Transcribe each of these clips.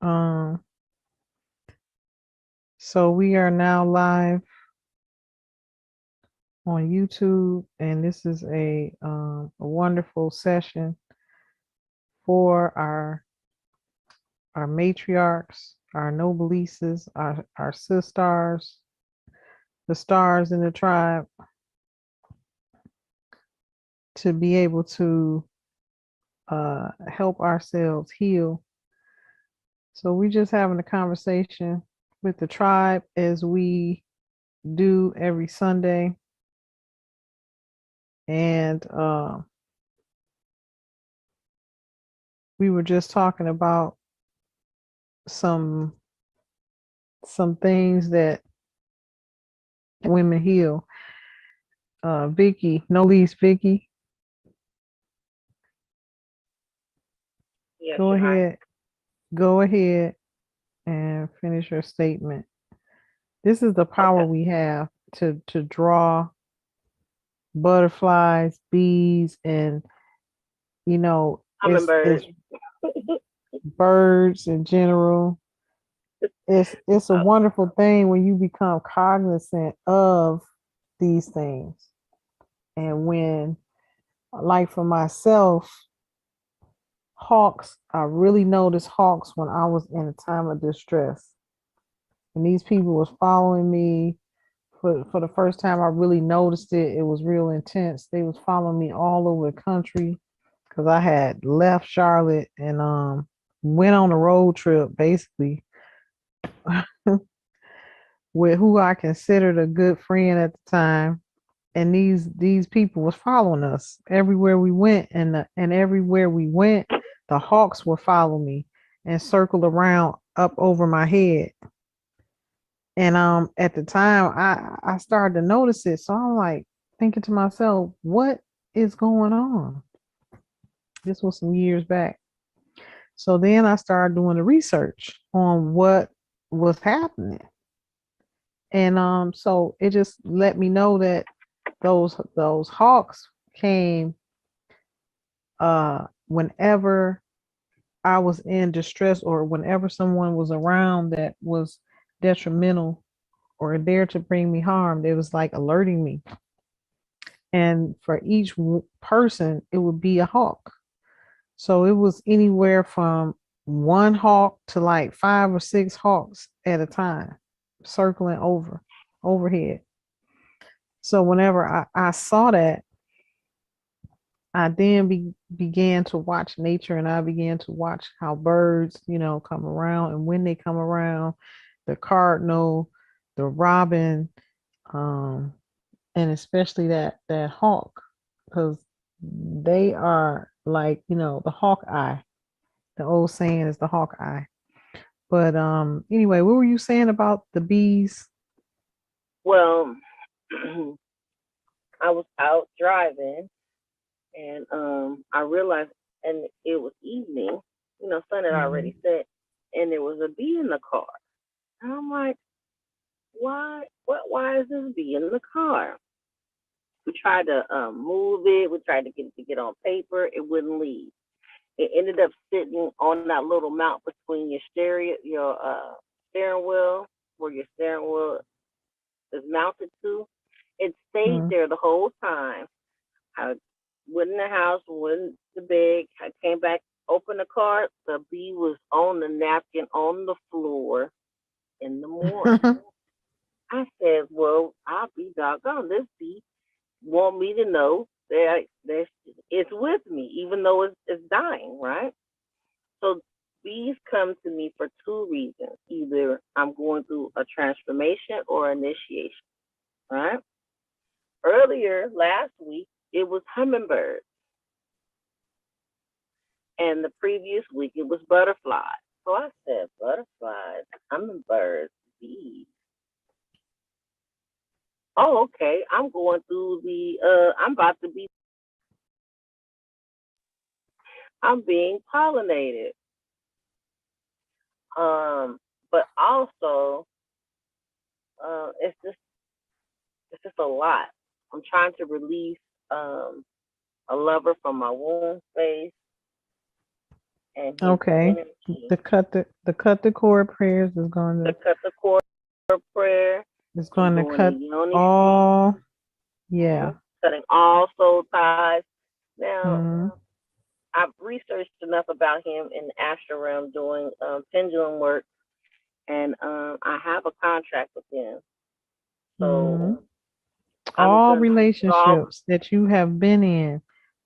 Um, so we are now live on YouTube, and this is a wonderful session for our matriarchs, our noblices, our sisters, the stars in the tribe, to be able to help ourselves heal. So we just having a conversation with the tribe as we do every Sunday, and we were just talking about some things that women heal. Vicky, no least Vicky, Yes, go you're right. ahead, go ahead and finish your statement. This is the power Okay. we have to draw butterflies, bees, and it's Hummingbird. birds in general. It's a Uh, wonderful thing when you become cognizant of these things. And when, like for myself, hawks, I really noticed hawks when I was in a time of distress. And these people was following me for the first time. I really noticed it. It was real intense. They was following me all over the country because I had left Charlotte and went on a road trip basically with who I considered a good friend at the time. And these people was following us everywhere we went, and everywhere we went, the hawks would follow me and circle around up over my head. And at the time I started to notice it. So I'm like thinking to myself, what is going on? This was some years back. So then I started doing the research on what was happening. And so it just let me know that those hawks came whenever I was in distress, or whenever someone was around that was detrimental or there to bring me harm. They was like alerting me. And for each person, it would be a hawk. So it was anywhere from one hawk to like 5 or 6 hawks at a time, circling overhead. So whenever I saw that, I then began to watch nature, and I began to watch how birds, come around, and when they come around, the cardinal, the robin, um, and especially that hawk, because they are like, the hawk eye. The old saying is the hawk eye. But anyway, what were you saying about the bees? well, I was out driving and I realized, and it was evening, sun had Hmm. already set, and there was a bee in the car. And I'm like, why? Why is this bee in the car? We tried to move it. We tried to get it to get on paper. It wouldn't leave. It ended up sitting on that little mount between your steering wheel, where your steering wheel is mounted to. It stayed Hmm. there the whole time. I went in the house, went to bed. I came back, opened the car. The bee was on the napkin on the floor in the morning. I said, well, I'll be doggone. This bee want me to know that it's with me, even though it's dying, right? So bees come to me for two reasons. Either I'm going through a transformation or initiation, right? Earlier last week, it was hummingbirds, and the previous week, it was butterflies. So I said, butterflies, hummingbirds, bees. Oh, okay. I'm about to be, I'm being pollinated. But also, uh, it's just, it's just a lot. I'm trying to release, a lover from my womb space, and his Okay. energy. The cut the cord prayers is going The to cut the cord prayer is and going to doing the cut yoni steam, all. Yeah. cutting all soul ties. Now, Mm-hmm. I've researched enough about him in the astral realm doing pendulum work, and I have a contract with him. Mm-hmm. So I'm All going to resolve. relationships that you have been in,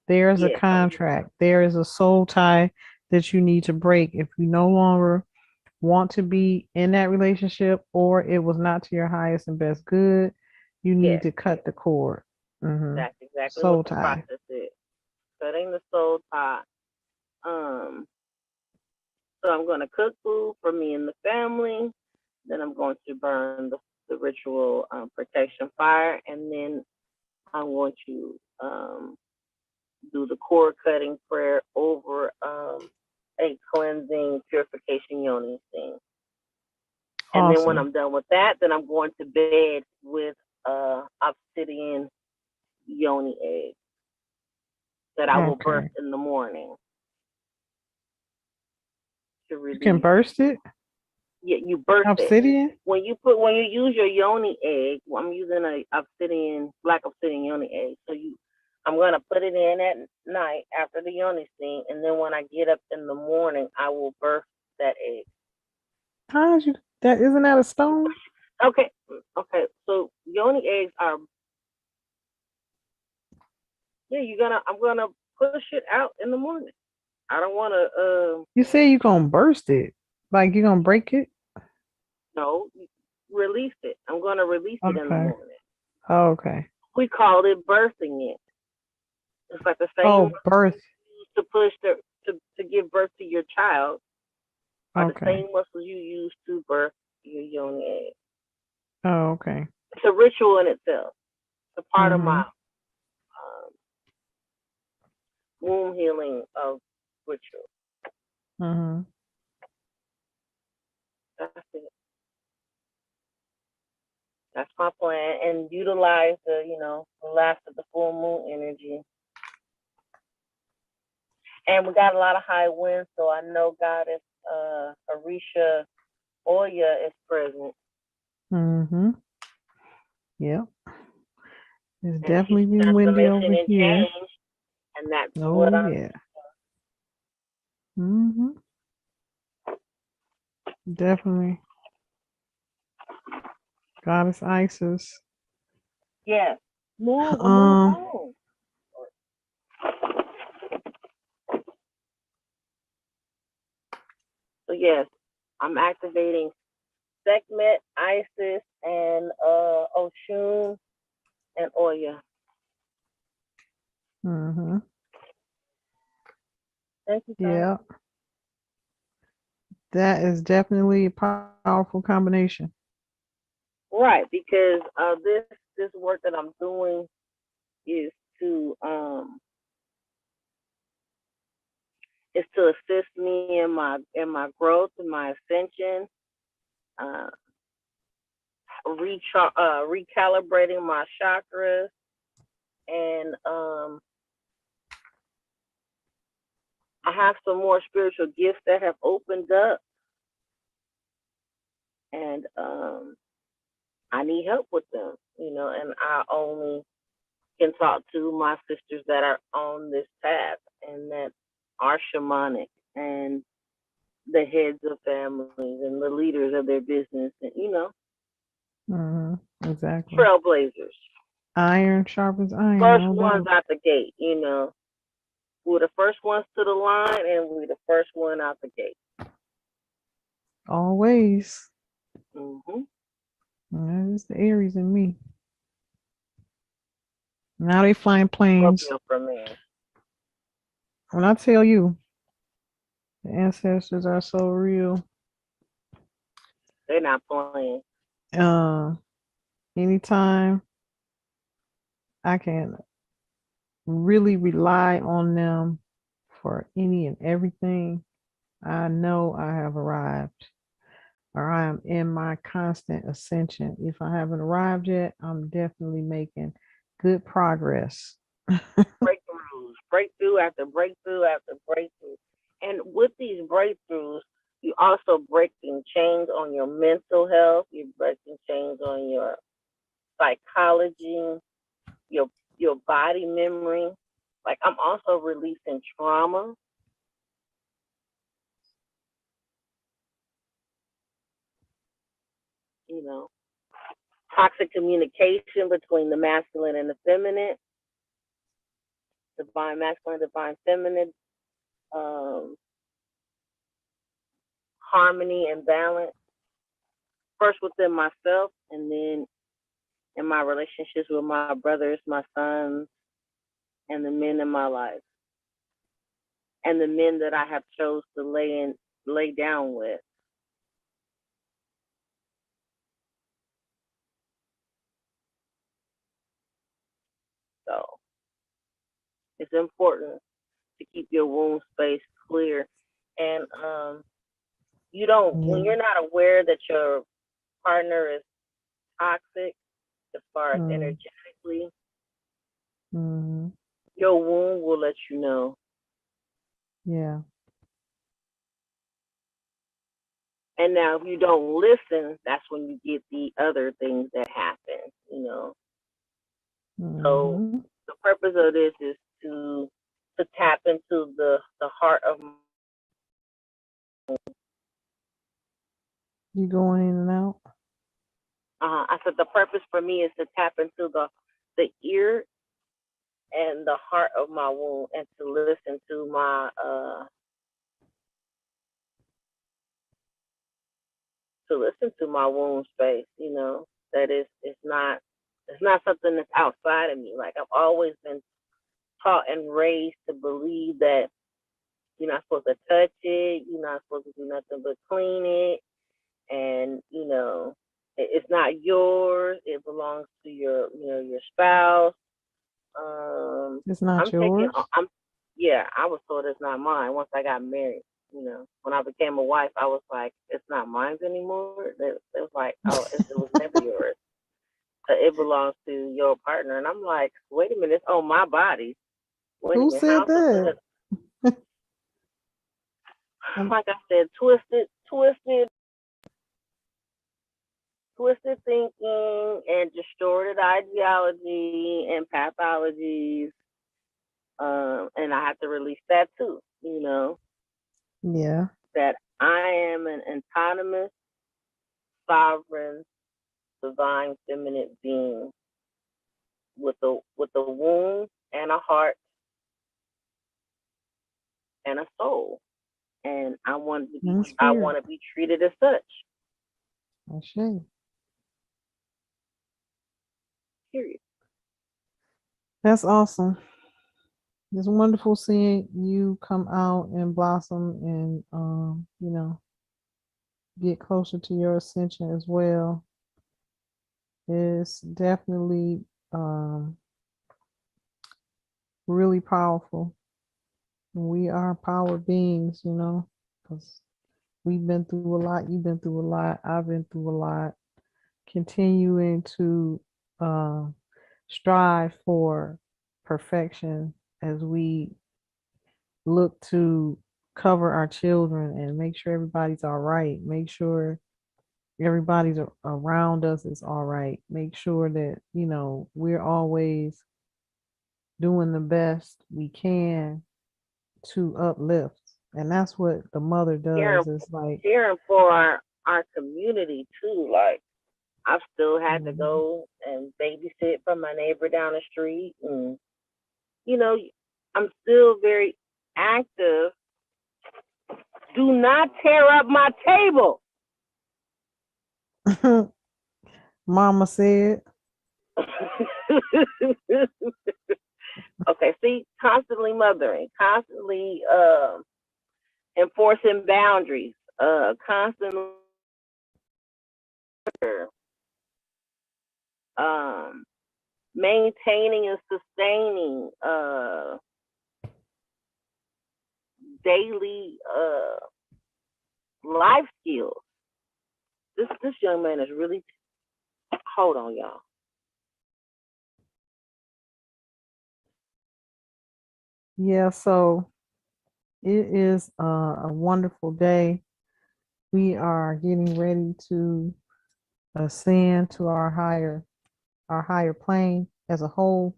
there's a Yes, contract. There is a soul tie that you need to break. If you no longer want to be in that relationship or it was not to your highest and best good, you need yes, to cut the cord. Mm-hmm. that's exactly what Soul the tie. process is. Cutting the soul tie. Um, so I'm going to cook food for me and the family. Then I'm going to burn the ritual protection fire, and then I'm going to do the cord cutting prayer over a cleansing purification yoni thing. And then when Awesome. I'm done with that, then I'm going to bed with obsidian yoni egg that I will birth Okay. in the morning to You can release. burst it. Yeah, you birth it. Obsidian. When you use your yoni egg, well, I'm using a black obsidian yoni egg. So I'm gonna put it in at night after the yoni steam, and then when I get up in the morning, I will birth that egg. How's you that isn't that a stone? Okay, okay. So yoni eggs are, yeah. I'm gonna push it out in the morning. I don't want to. You say you're gonna burst it. Like you're gonna break it? No, release it. I'm gonna release it in the Okay. morning. Oh, okay. We call it birthing it. It's like the same Oh, birth. to push to give birth to your child are the Okay. same muscles you use to birth your young egg. Oh, okay. It's a ritual in itself. It's a part of my Mm-hmm. womb healing of ritual. Mm-hmm. That's it. That's my plan, and utilize the last of the full moon energy. And we got a lot of high winds, so I know Goddess Arisha Oya is present, Mm-hmm. Yep. It's and she's definitely been windy transformation over and here. change, and that's what Oh yeah. Mm-hmm. Definitely. Goddess Isis. yes. Move, move, Um, move. So yes, I'm activating Sekhmet, Isis, and Oshun and Oya. mm-hmm. Thank you, God. Yeah. That is definitely a powerful combination. Right, because this work that I'm doing is to um is to assist me in my growth and my ascension, uh, recalibrating my chakras, and I have some more spiritual gifts that have opened up, and I need help with them, and I only can talk to my sisters that are on this path and that are shamanic and the heads of families and the leaders of their business and Mm-hmm. Exactly. trailblazers. Iron sharpens iron, First no ones doubt. out the gate, We're the first ones to the line and we're the first one out the gate. Always. Mm-hmm. That is the Aries in me. Now they flying planes. Scorpio for me. When I tell you, the ancestors are so real. They're not playing. Uh, anytime I can really rely on them for any and everything, I know I have arrived or I am in my constant ascension. If I haven't arrived yet, I'm definitely making good progress. Breakthroughs, breakthrough after breakthrough after breakthrough. And with these breakthroughs, also breaking chains on your mental health. You're breaking chains on your psychology, your your body memory. Like I'm also releasing trauma. You know, toxic communication between the masculine and the feminine, divine masculine, divine feminine, um, harmony and balance. First within myself, and then in my relationships with my brothers, my sons, and the men in my life, and the men that I have chose to lay down with. So it's important to keep your wound space clear. And you don't, when Yeah. you're not aware that your partner is toxic as far as Mm. energetically, Mm. your wound will let you know. Yeah. And now if you don't listen, that's when you get the other things that happen. So Mm-hmm. the purpose of this is to tap into the heart of. You going in and out? I said the purpose for me is to tap into the ear and the heart of my womb, and to listen to my womb space. That it's not something that's outside of me. Like I've always been taught and raised to believe that you're not supposed to touch it, you're not supposed to do nothing but clean it, and it's not yours. It belongs to your spouse. It's not I'm taking. yours. I'm Yeah. I was told it's not mine once I got married. When I became a wife, I was like, it's not mine anymore. It was like, oh, it was never yours. It belongs to your partner. And I'm like, wait a minute, it's on my body. Wait a Who minute, said how's that? it? Like I said, twisted thinking and distorted ideology and pathologies. And I have to release that too. Yeah. That I am an autonomous, sovereign, divine, feminine being with a womb and a heart and a soul, and In I spirit. want to be treated as such. I see. Period. That's awesome. It's wonderful seeing you come out and blossom and get closer to your ascension as well. It's definitely really powerful. We are power beings, because we've been through a lot. You've been through a lot. I've been through a lot. Continuing to uh, strive for perfection as we look to cover our children and make sure everybody's all right. Make sure everybody's around us is all right. Make sure that, we're always doing the best we can to uplift. And that's what the mother Caring, does. It's like, caring for our community too. Like I've still had to mhm. go and babysit for my neighbor down the street, and you know, I'm still very active. Do not tear up my table. Mama said, Okay, see, constantly mothering, constantly enforcing boundaries, constantly um, maintaining and sustaining daily life skills. This young man is really. Hold on, y'all. yeah, so it is a wonderful day. We are getting ready to ascend to our higher plane as a whole.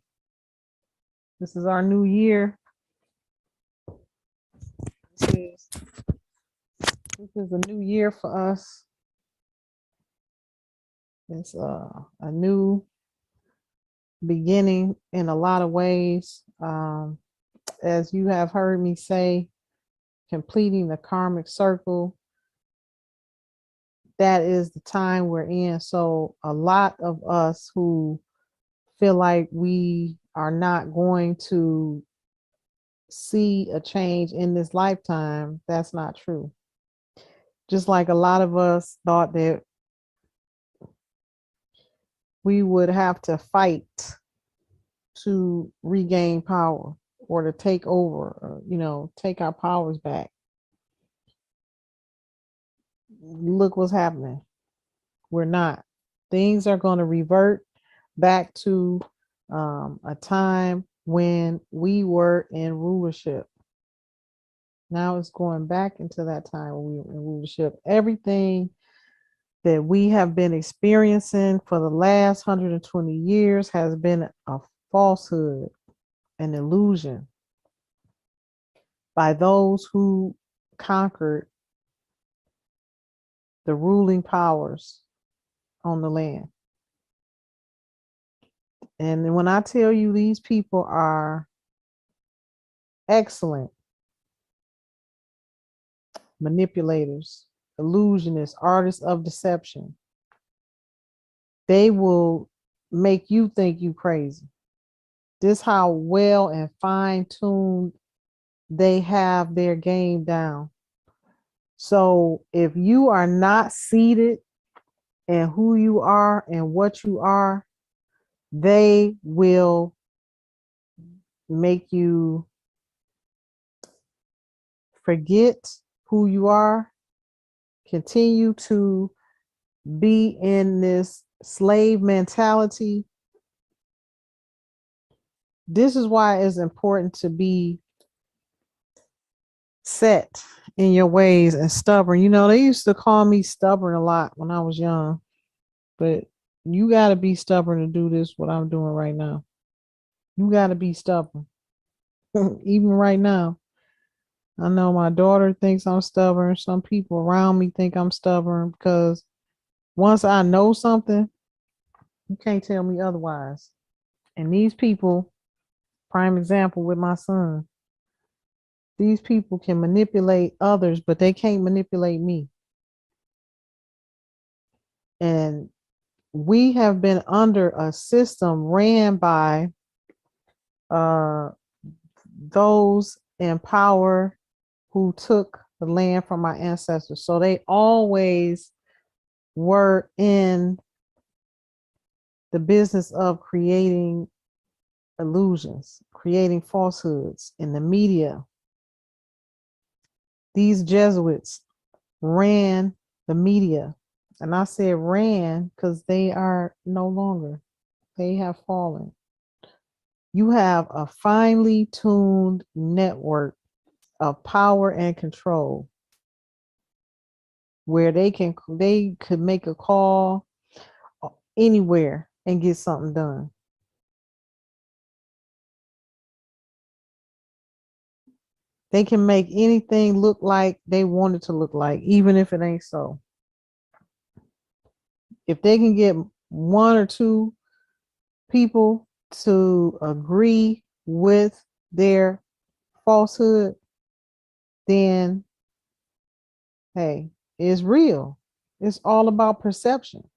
This is our new year. This is, this is a new year for us. It's a new beginning in a lot of ways. As you have heard me say, completing the karmic circle, that is the time we're in. So a lot of us who feel like we are not going to see a change in this lifetime, that's not true. Just like a lot of us thought that we would have to fight to regain power or to take over, or, take our powers back. Look what's happening. We're not. Things are going to revert back to a time when we were in rulership. Now it's going back into that time when we were in rulership. Everything that we have been experiencing for the last 120 years has been a falsehood, an illusion by those who conquered the ruling powers on the land. And when I tell you these people are excellent manipulators, illusionists, artists of deception, they will make you think you crazy. This how well and fine-tuned they have their game down. So if you are not seated in who you are and what you are, they will make you forget who you are, continue to be in this slave mentality. This is why it's important to be set in your ways and stubborn. They used to call me stubborn a lot when I was young, but you got to be stubborn to do this, what I'm doing right now. You got to be stubborn. Even right now, I know my daughter thinks I'm stubborn. Some people around me think I'm stubborn because once I know something, you can't tell me otherwise. And these people, prime example with my son, these people can manipulate others, but they can't manipulate me. And we have been under a system ran by uh, those in power who took the land from our ancestors. So they always were in the business of creating illusions, creating falsehoods in the media. These Jesuits ran the media. And I said ran because they are no longer. They have fallen. You have a finely tuned network of power and control where they could make a call anywhere and get something done. They can make anything look like they want it to look like, even if it ain't so. If they can get one or two people to agree with their falsehood, then hey, it's real. It's all about perception.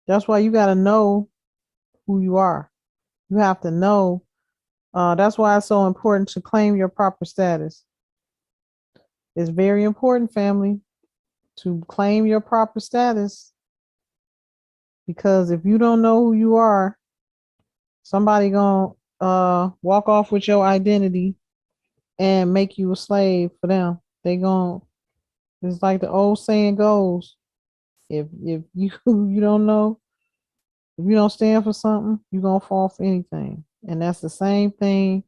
That's why you got to know who you are. You have to know. That's why it's so important to claim your proper status. It's very important, family, to claim your proper status, because if you don't know who you are, somebody gonna walk off with your identity and make you a slave for them. They gonna, it's like the old saying goes, if you you don't know, if you don't stand for something, you're gonna fall for anything. And that's the same thing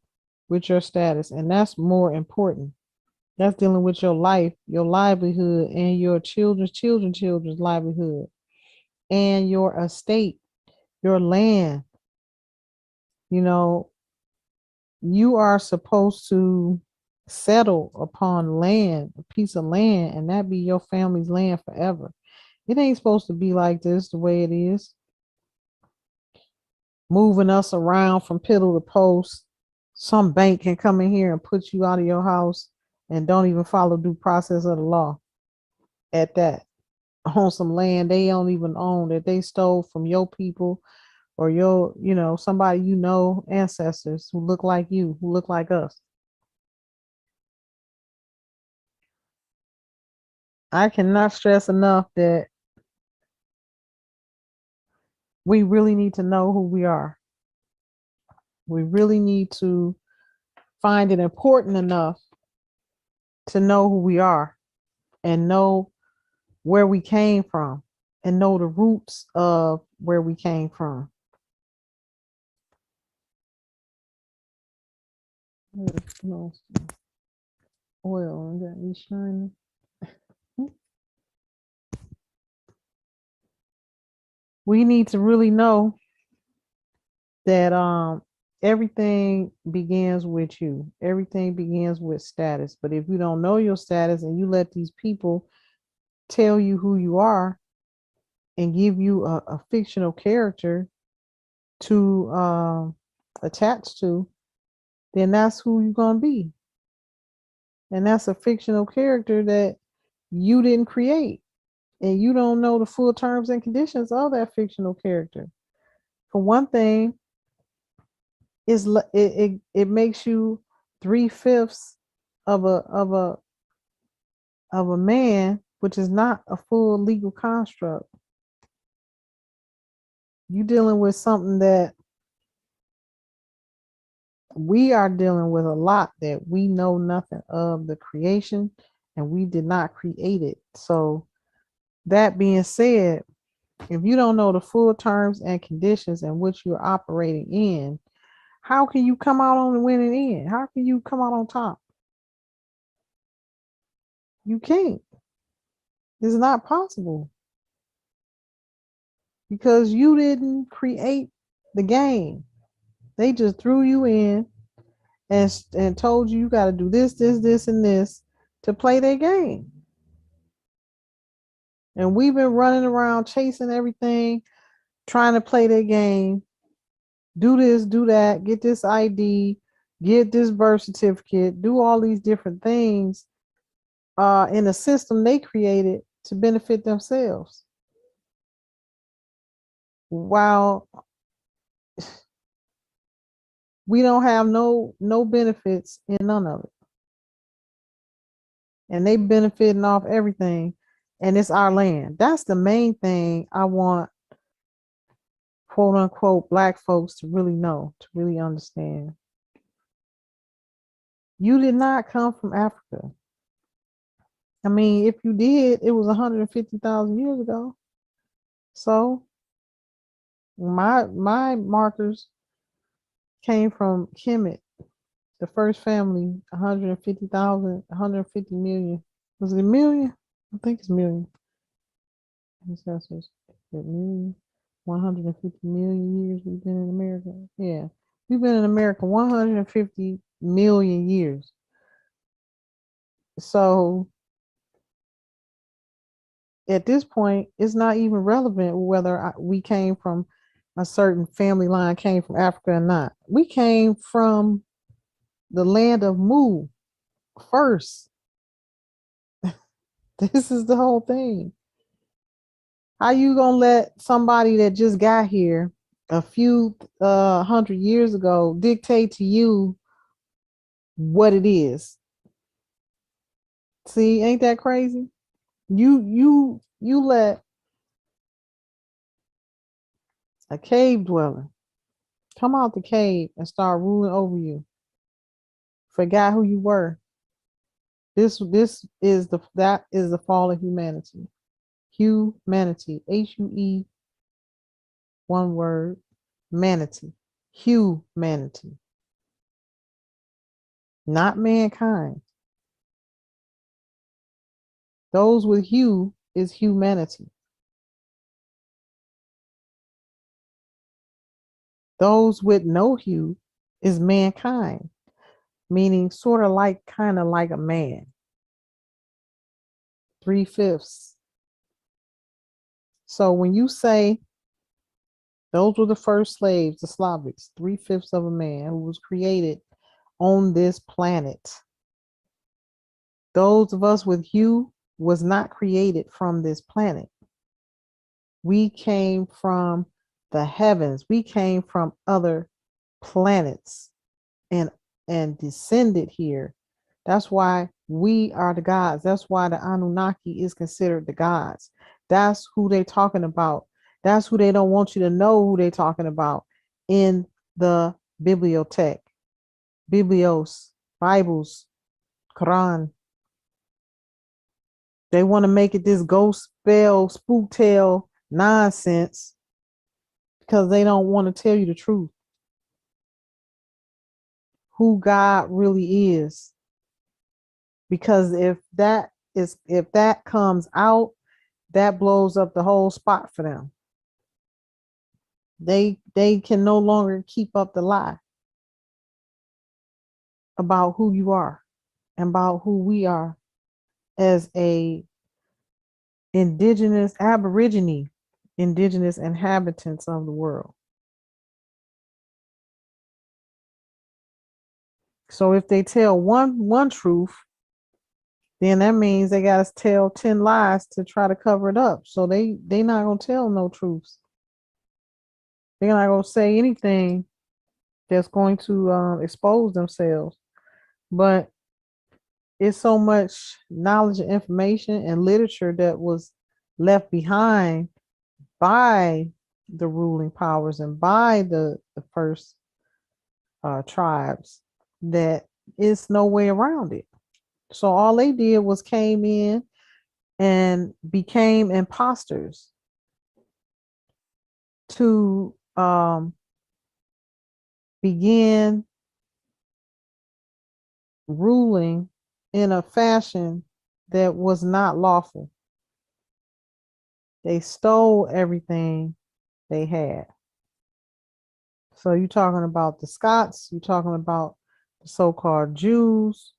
with your status. And that's more important. That's dealing with your life, your livelihood, and your children's livelihood, and your estate, your land. You know, you are supposed to settle upon land, a piece of land, and that be your family's land forever. It ain't supposed to be like this the way it is, moving us around from pillar to post. Some bank can come in here and put you out of your house and don't even follow due process of the law at that, on some land they don't even own, that they stole from your people or your, somebody, ancestors who look like you, who look like us. I cannot stress enough that we really need to know who we are. We really need to find it important enough to know who we are and know where we came from and know the roots of where we came from. No oil and got me shining. We need to really know that everything begins with you. Everything begins with status. But if you don't know your status and you let these people tell you who you are and give you a fictional character to attach to, then that's who you're gonna be. And that's a fictional character that you didn't create. And you don't know the full terms and conditions of that fictional character. For one thing, it makes you 3/5 of a man, which is not a full legal construct. You dealing with something that we are dealing with, a lot that we know nothing of the creation, and we did not create it. So that being said, if you don't know the full terms and conditions in which you're operating in, how can you come out on the winning end? How can you come out on top? You can't. It's not possible because you didn't create the game. They just threw you in and told you got to do this, and this to play their game. And we've been running around chasing everything, trying to play their game. Do this, do that, get this ID, get this birth certificate, do all these different things in a system they created to benefit themselves. While we don't have no benefits in none of it. And they benefiting off everything. And it's our land. That's the main thing I want, quote unquote, black folks to really know, to really understand. You did not come from Africa. I mean, if you did, it was 150,000 years ago. So my markers came from Kemet, the first family, 150,000, 150 million. Was it a million? I think it's million. Ancestors, million, 150 million years we've been in America. Yeah, we've been in America 150 million years. So at this point, it's not even relevant whether we came from a certain family line, came from Africa or not. We came from the land of Mu first. This is the whole thing. How you gonna let somebody that just got here a few hundred years ago dictate to you what it is? See, ain't that crazy? You let a cave dweller come out the cave and start ruling over you. Forgot who you were. This is the fall of humanity. Humanity. HUE, one word, manatee. Humanity. Not mankind. Those with hue is humanity. Those with no hue is mankind, meaning sort of like, kind of like a man. 3/5. So when you say those were the first slaves, the Slavics, 3/5 of a man who was created on this planet. Those of us with hue was not created from this planet. We came from the heavens. We came from other planets and descended here. That's why we are the gods. That's why the Anunnaki is considered the gods. That's who they're talking about. That's who they don't want you to know who they're talking about in the bibliothèque, Biblios, Bibles, Quran. They want to make it this ghost spell, spook tale nonsense because they don't want to tell you the truth. Who God really is. Because if that comes out, that blows up the whole spot for them. They can no longer keep up the lie about who you are and about who we are as a indigenous inhabitants of the world. So if they tell one truth, then that means they got to tell 10 lies to try to cover it up. So they not gonna tell no truths. They're not gonna say anything that's going to expose themselves. But it's so much knowledge and information and literature that was left behind by the ruling powers and by the first tribes that it's no way around it. So all they did was came in and became imposters to begin ruling in a fashion that was not lawful. They stole everything they had. So you're talking about the Scots, you're talking about the so-called Jews,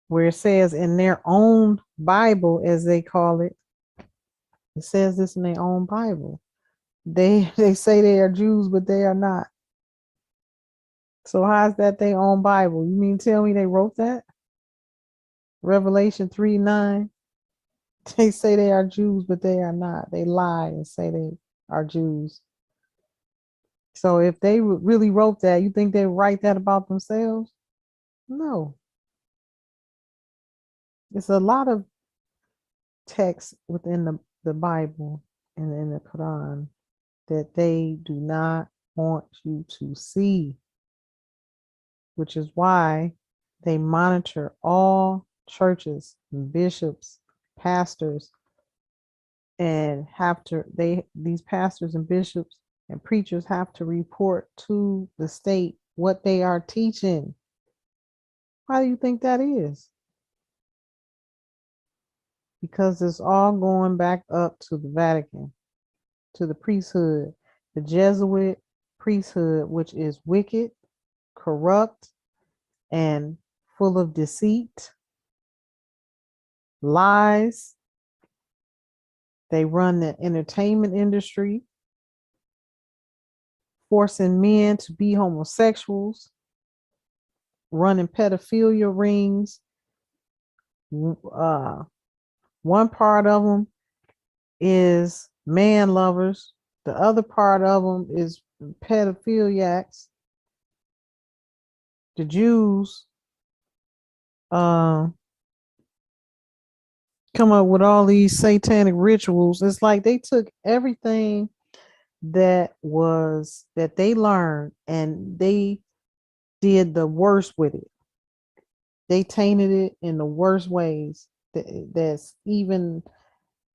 where it says in their own Bible, as they call it, it says this in their own Bible. They say they are Jews, but they are not. So how is that their own Bible? You mean tell me they wrote that? Revelation 3:9. They say they are Jews, but they are not. They lie and say they are Jews. So if they really wrote that, you think they write that about themselves? No. It's a lot of text within the Bible and in the Quran that they do not want you to see, which is why they monitor all churches, bishops, pastors, and these pastors and bishops and preachers have to report to the state what they are teaching. Why do you think that is? Because it's all going back up to the Vatican, to the priesthood, the Jesuit priesthood, which is wicked, corrupt, and full of deceit, lies. They run the entertainment industry, forcing men to be homosexuals, running pedophilia rings. One part of them is man lovers. The other part of them is pedophiliacs. The Jews come up with all these satanic rituals. It's like they took everything that they learned and they did the worst with it. They tainted it in the worst ways that's even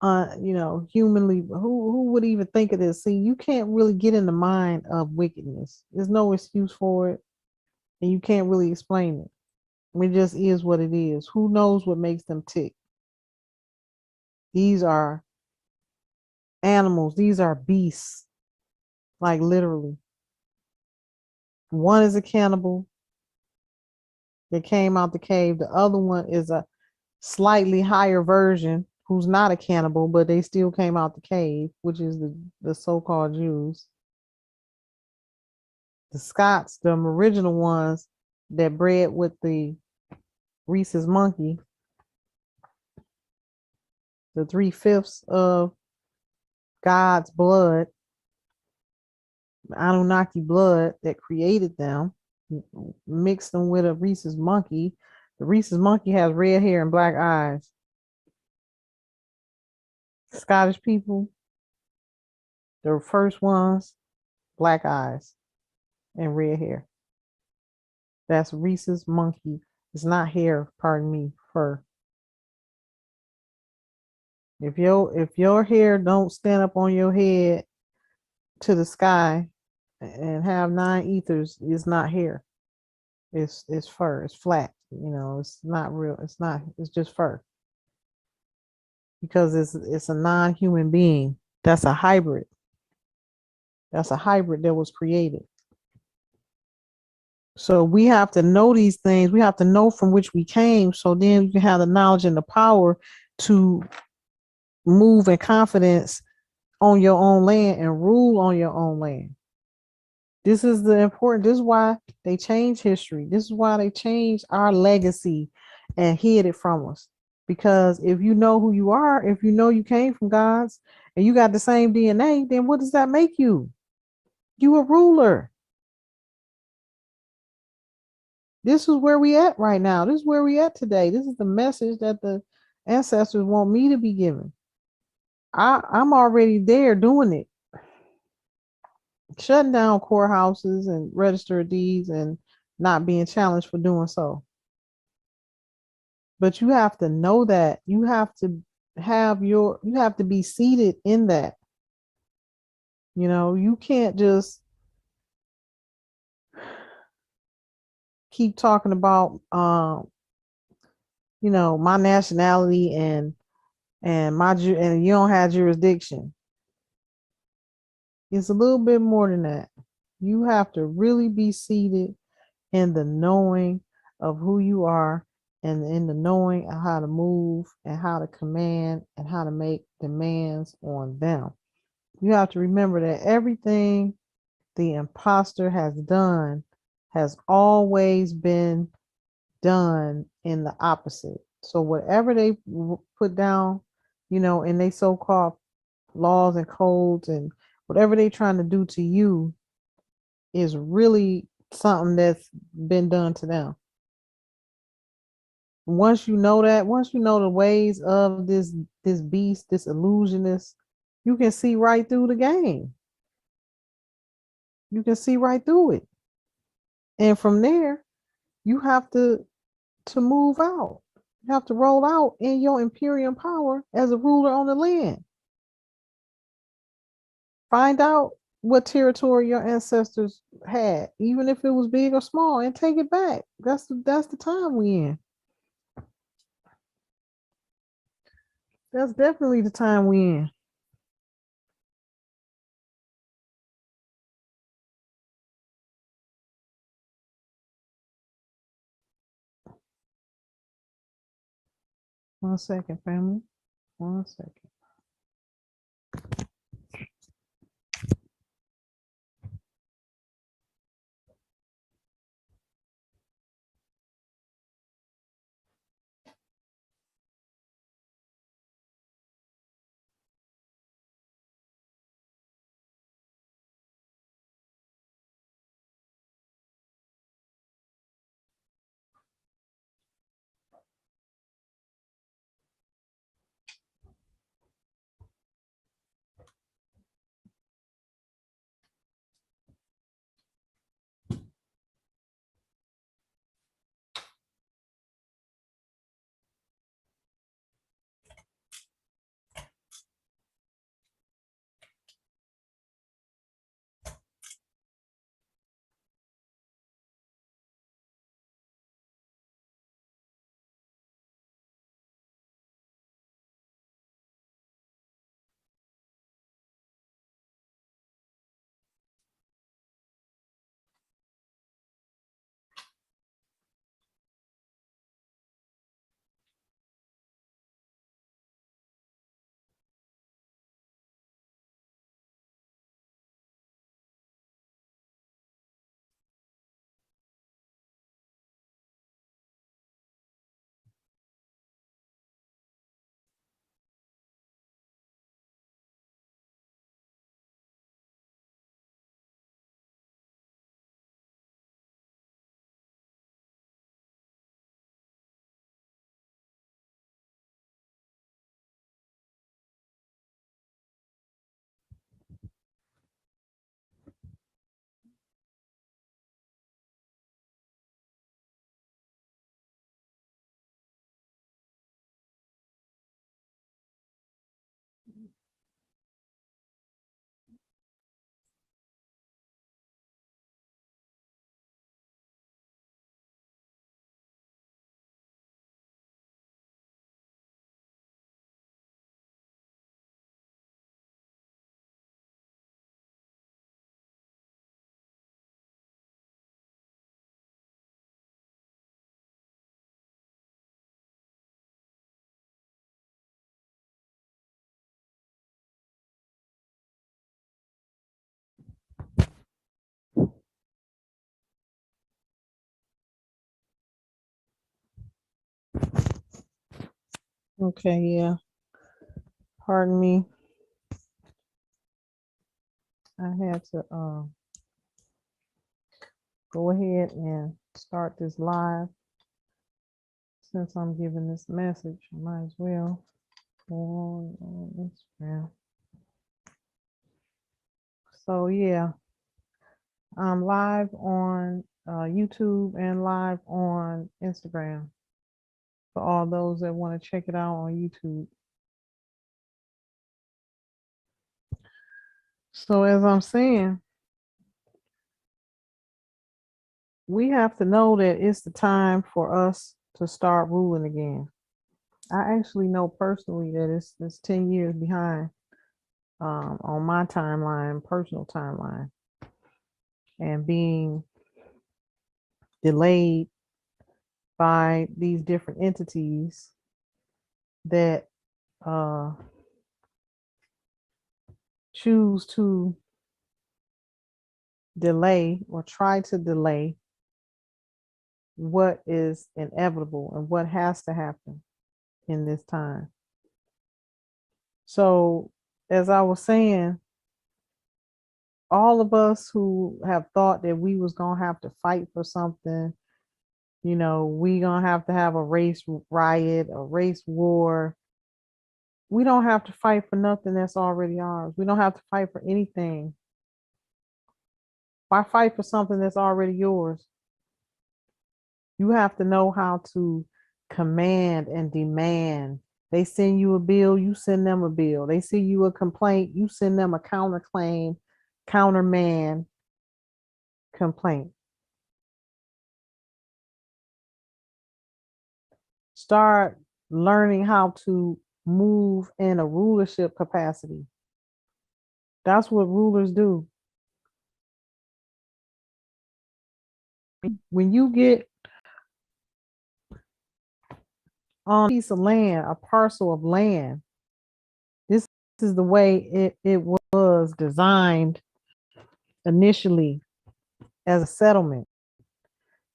humanly, who would even think of this? See, you can't really get in the mind of wickedness. There's no excuse for it, and you can't really explain it. It just is what it is. Who knows what makes them tick? These are animals. These are beasts, like literally. One is a cannibal that came out the cave. The other one is a slightly higher version who's not a cannibal, but they still came out the cave, which is the so-called Jews. The Scots, the original ones that bred with the rhesus monkey, the 3/5 of God's blood, Anunnaki blood that created them, mixed them with a rhesus monkey. The rhesus monkey has red hair and black eyes. Scottish people, the first ones, black eyes and red hair. That's rhesus monkey. It's not hair, pardon me, fur. If your hair don't stand up on your head to the sky and have 9 ethers, it's not hair. It's fur. It's flat. It's not real. It's not. It's just fur because it's a non-human being. That's a hybrid. That's a hybrid that was created. So we have to know these things. We have to know from which we came. So then you can have the knowledge and the power to move in confidence on your own land and rule on your own land. This is the important. This is why they change history. This is why they changed our legacy and hid it from us. Because if you know who you are, if you know you came from God's and you got the same DNA, then what does that make you? You a ruler. This is where we at right now. This is where we at today. This is the message that the ancestors want me to be given. I'm already there doing it, shutting down courthouses and register of deeds and not being challenged for doing so. But you have to know that. You have to you have to be seated in that. You can't just keep talking about my nationality and and you don't have jurisdiction. It's a little bit more than that. You have to really be seated in the knowing of who you are and in the knowing of how to move and how to command and how to make demands on them. You have to remember that everything the imposter has done has always been done in the opposite. So whatever they put down, in they so-called laws and codes and whatever they're trying to do to you is really something that's been done to them. Once you know that, once you know the ways of this beast, this illusionist, you can see right through the game. You can see right through it. And from there, you have to move out. You have to roll out in your imperial power as a ruler on the land. Find out what territory your ancestors had, even if it was big or small, and take it back. That's the time we in. That's definitely the time we in. One second, family. One second. Okay, yeah. Pardon me. I had to go ahead and start this live. Since I'm giving this message, I might as well go on Instagram. So yeah, I'm live on YouTube and live on Instagram for all those that want to check it out on YouTube. So as I'm saying, we have to know that it's the time for us to start ruling again. I actually know personally that it's 10 years behind on my timeline, personal timeline, and being delayed by these different entities that uh, choose to delay or try to delay what is inevitable and what has to happen in this time. So, as I was saying, all of us who have thought that we was gonna have to fight for something, we gonna have to have a race riot, a race war. We don't have to fight for nothing that's already ours. We don't have to fight for anything. Why fight for something that's already yours? You have to know how to command and demand. They send you a bill, you send them a bill. They send you a complaint, you send them a counterclaim, counterman complaint. Start learning how to move in a rulership capacity. That's what rulers do. When you get on a piece of land, a parcel of land, this is the way it was designed initially as a settlement.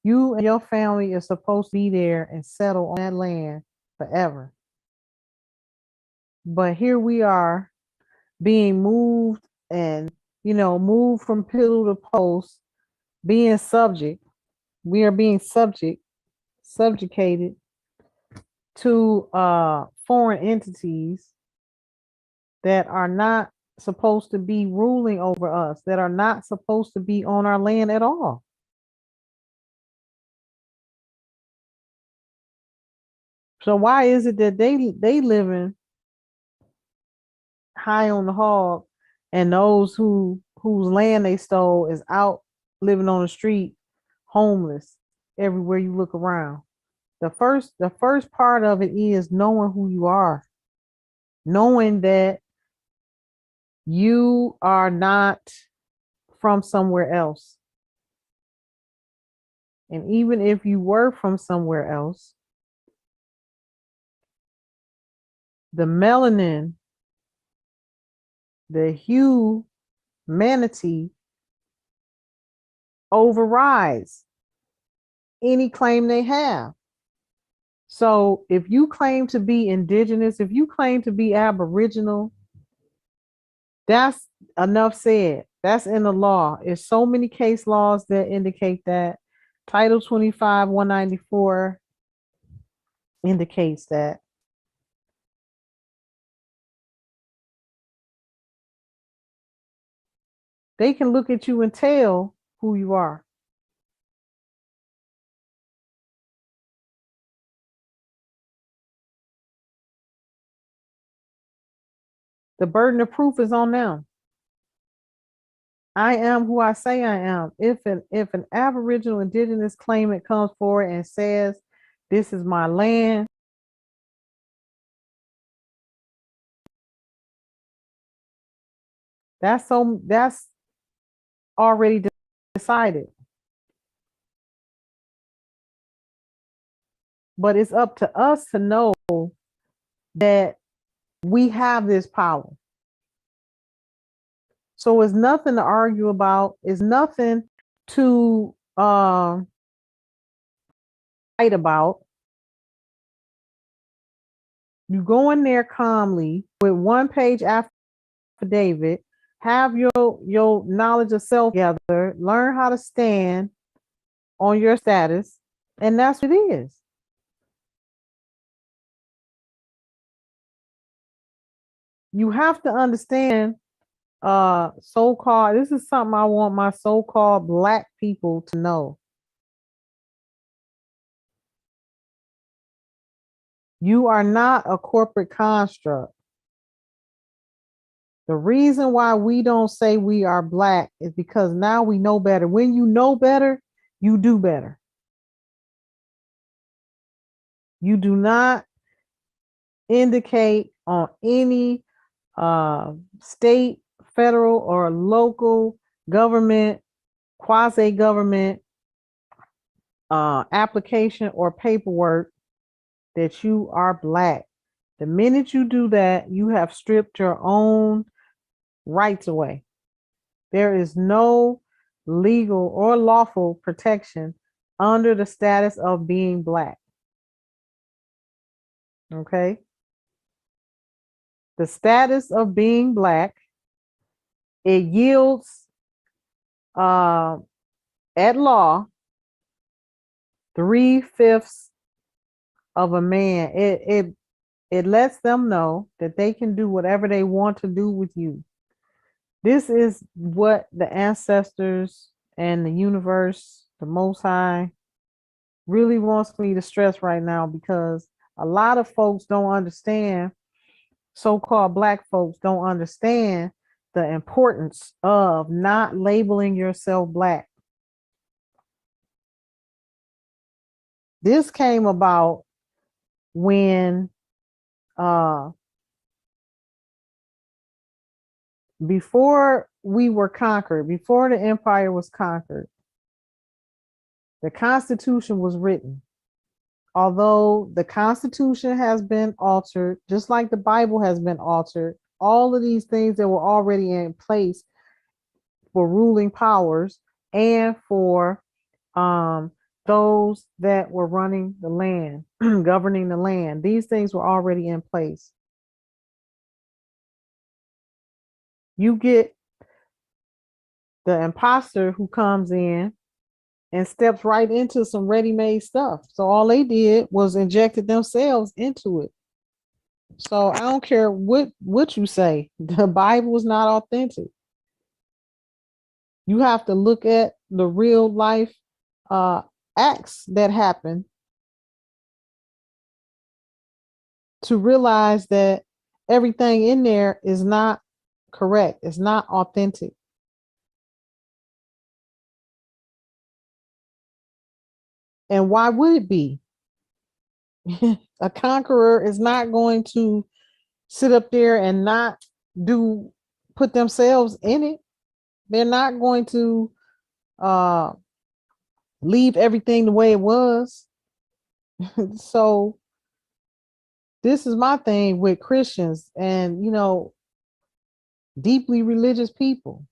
You and your family is supposed to be there and settle on that land forever. But here we are being moved and, moved from pillar to post, being subject. We are being subjugated to foreign entities that are not supposed to be ruling over us, that are not supposed to be on our land at all. So why is it that they living high on the hog, and those whose land they stole is out living on the street, homeless everywhere you look around? The first part of it is knowing who you are, knowing that you are not from somewhere else. And even if you were from somewhere else, the melanin, the humanity overrides any claim they have. So if you claim to be indigenous, if you claim to be aboriginal, that's enough said. That's in the law. There's so many case laws that indicate that. Title 25, 194 indicates that. They can look at you and tell who you are. The burden of proof is on them. I am who I say I am. If an Aboriginal indigenous claimant comes forward and says, "This is my land," that's already decided. But it's up to us to know that we have this power. So it's nothing to argue about. It's nothing to fight about. You go in there calmly with one page affidavit, have your knowledge of self together, learn how to stand on your status, and that's what it is. You have to understand so-called, this is something I want my so-called black people to know. You are not a corporate construct. The reason why we don't say we are black is because now we know better. When you know better, you do better. You do not indicate on any state, federal, or local government, quasi government application or paperwork that you are black. The minute you do that, you have stripped your own rights away. There is no legal or lawful protection under the status of being black. Okay? The status of being black, it yields at law 3/5 of a man. It lets them know that they can do whatever they want to do with you. This is what the ancestors and the universe, the Most High, really wants me to stress right now, because a lot of folks don't understand, so-called black folks don't understand the importance of not labeling yourself black. This came about when before we were conquered, before the empire was conquered, the Constitution was written. Although the Constitution has been altered, just like the Bible has been altered, all of these things that were already in place for ruling powers and for those that were running the land, governing the land, these things were already in place. You get the imposter who comes in and steps right into some ready-made stuff. So all they did was injected themselves into it. So I don't care what you say. The Bible is not authentic. You have to look at the real life acts that happen to realize that everything in there is not correct. It's not authentic. And why would it be? A conqueror is not going to sit up there and not put themselves in it. They're not going to uh leave everything the way it was. So this is my thing with Christians and, deeply religious people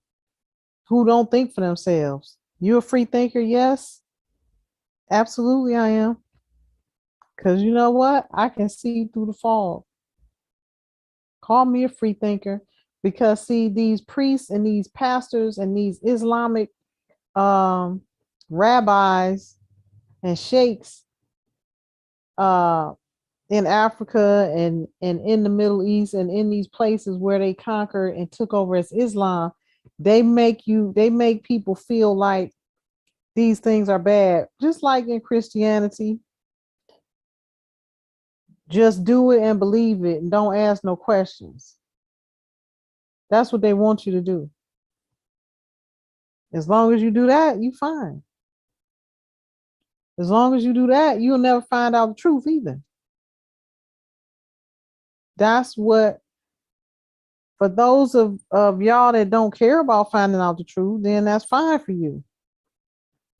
who don't think for themselves. You a free thinker? Yes, absolutely I am. Because you know what? I can see through the fog. Call me a free thinker, because see, these priests and these pastors and these Islamic um, rabbis and sheikhs uh, in Africa and in the Middle East and in these places where they conquered and took over as Islam, they make people feel like these things are bad, just like in Christianity. Just do it and believe it and don't ask no questions. That's what they want you to do. As long as you do that, you fine. As long as you do that, you'll never find out the truth either. That's what, for those of y'all that don't care about finding out the truth, then that's fine for you.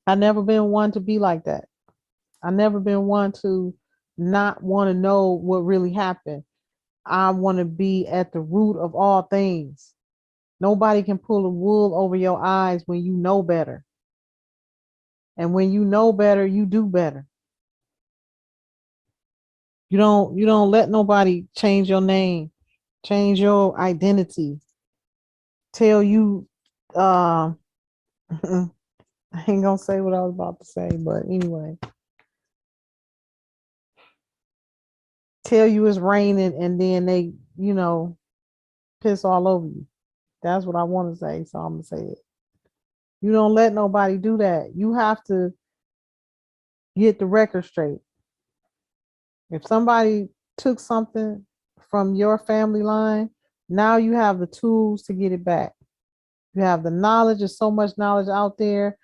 I never been one to be like that. I never been one to not want to know what really happened. I want to be at the root of all things. Nobody can pull the wool over your eyes when you know better. And when you know better, you do better. You don't let nobody change your name, change your identity, tell you I ain't gonna say what I was about to say, but anyway, tell you it's raining and then they, piss all over you. That's what I want to say, so I'm gonna say it. You don't let nobody do that. You have to get the record straight. If somebody took something from your family line, now you have the tools to get it back. You have the knowledge. There's so much knowledge out there.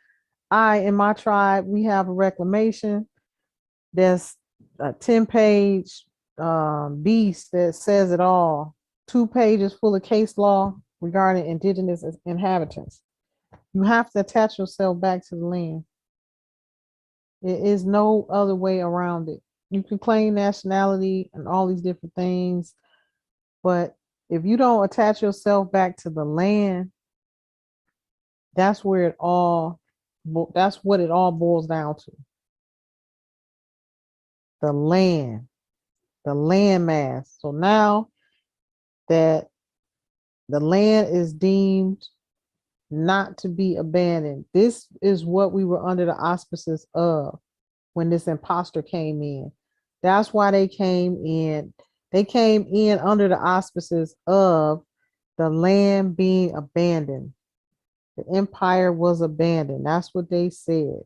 In my tribe, we have a reclamation. There's a 10-page beast that says it all. 2 pages full of case law regarding indigenous inhabitants. You have to attach yourself back to the land. There is no other way around it. You can claim nationality and all these different things, but if you don't attach yourself back to the land, that's where that's what it all boils down to. The land, the land mass. So now that the land is deemed not to be abandoned, this is what we were under the auspices of when this imposter came in. That's why they came in. They came in under the auspices of the land being abandoned. The empire was abandoned. That's what they said.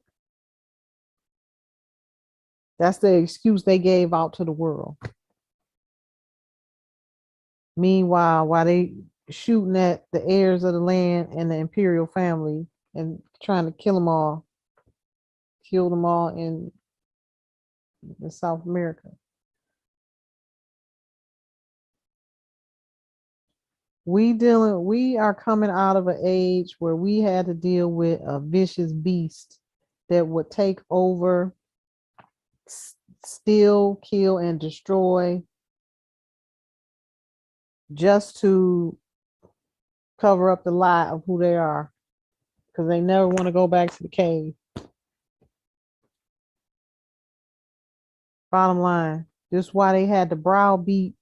That's the excuse they gave out to the world. Meanwhile, while they shooting at the heirs of the land and the imperial family and trying to kill them all in South America. We are coming out of an age where we had to deal with a vicious beast that would take over, steal, kill, and destroy just to cover up the lie of who they are, because they never want to go back to the cave. Bottom line, this is why they had to browbeat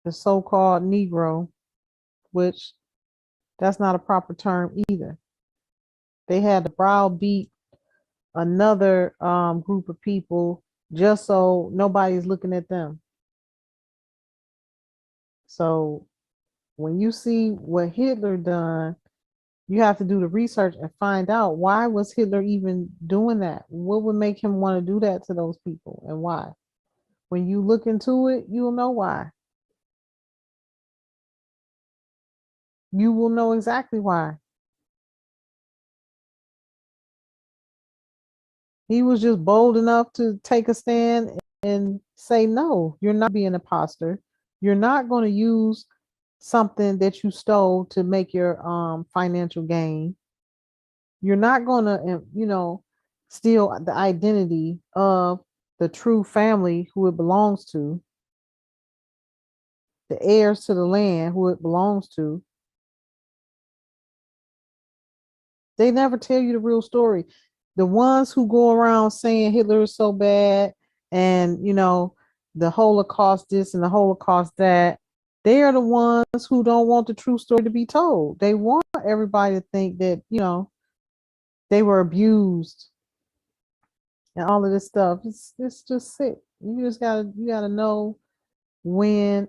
the so-called Negro, which that's not a proper term either. They had to browbeat another group of people just so nobody's looking at them. So when you see what Hitler done, you have to do the research and find out, why was Hitler even doing that? What would make him want to do that to those people, and why? When you look into it, you'll know why. You will know exactly why. He was just bold enough to take a stand and say, no, you're not being an imposter. You're not going to use something that you stole to make your financial gain. You're not going to, steal the identity of the true family who it belongs to, the heirs to the land who it belongs to. They never tell you the real story. The ones who go around saying Hitler is so bad and, the Holocaust this and the Holocaust that, they are the ones who don't want the true story to be told. They want everybody to think that, they were abused and all of this stuff. It's just sick. You gotta know when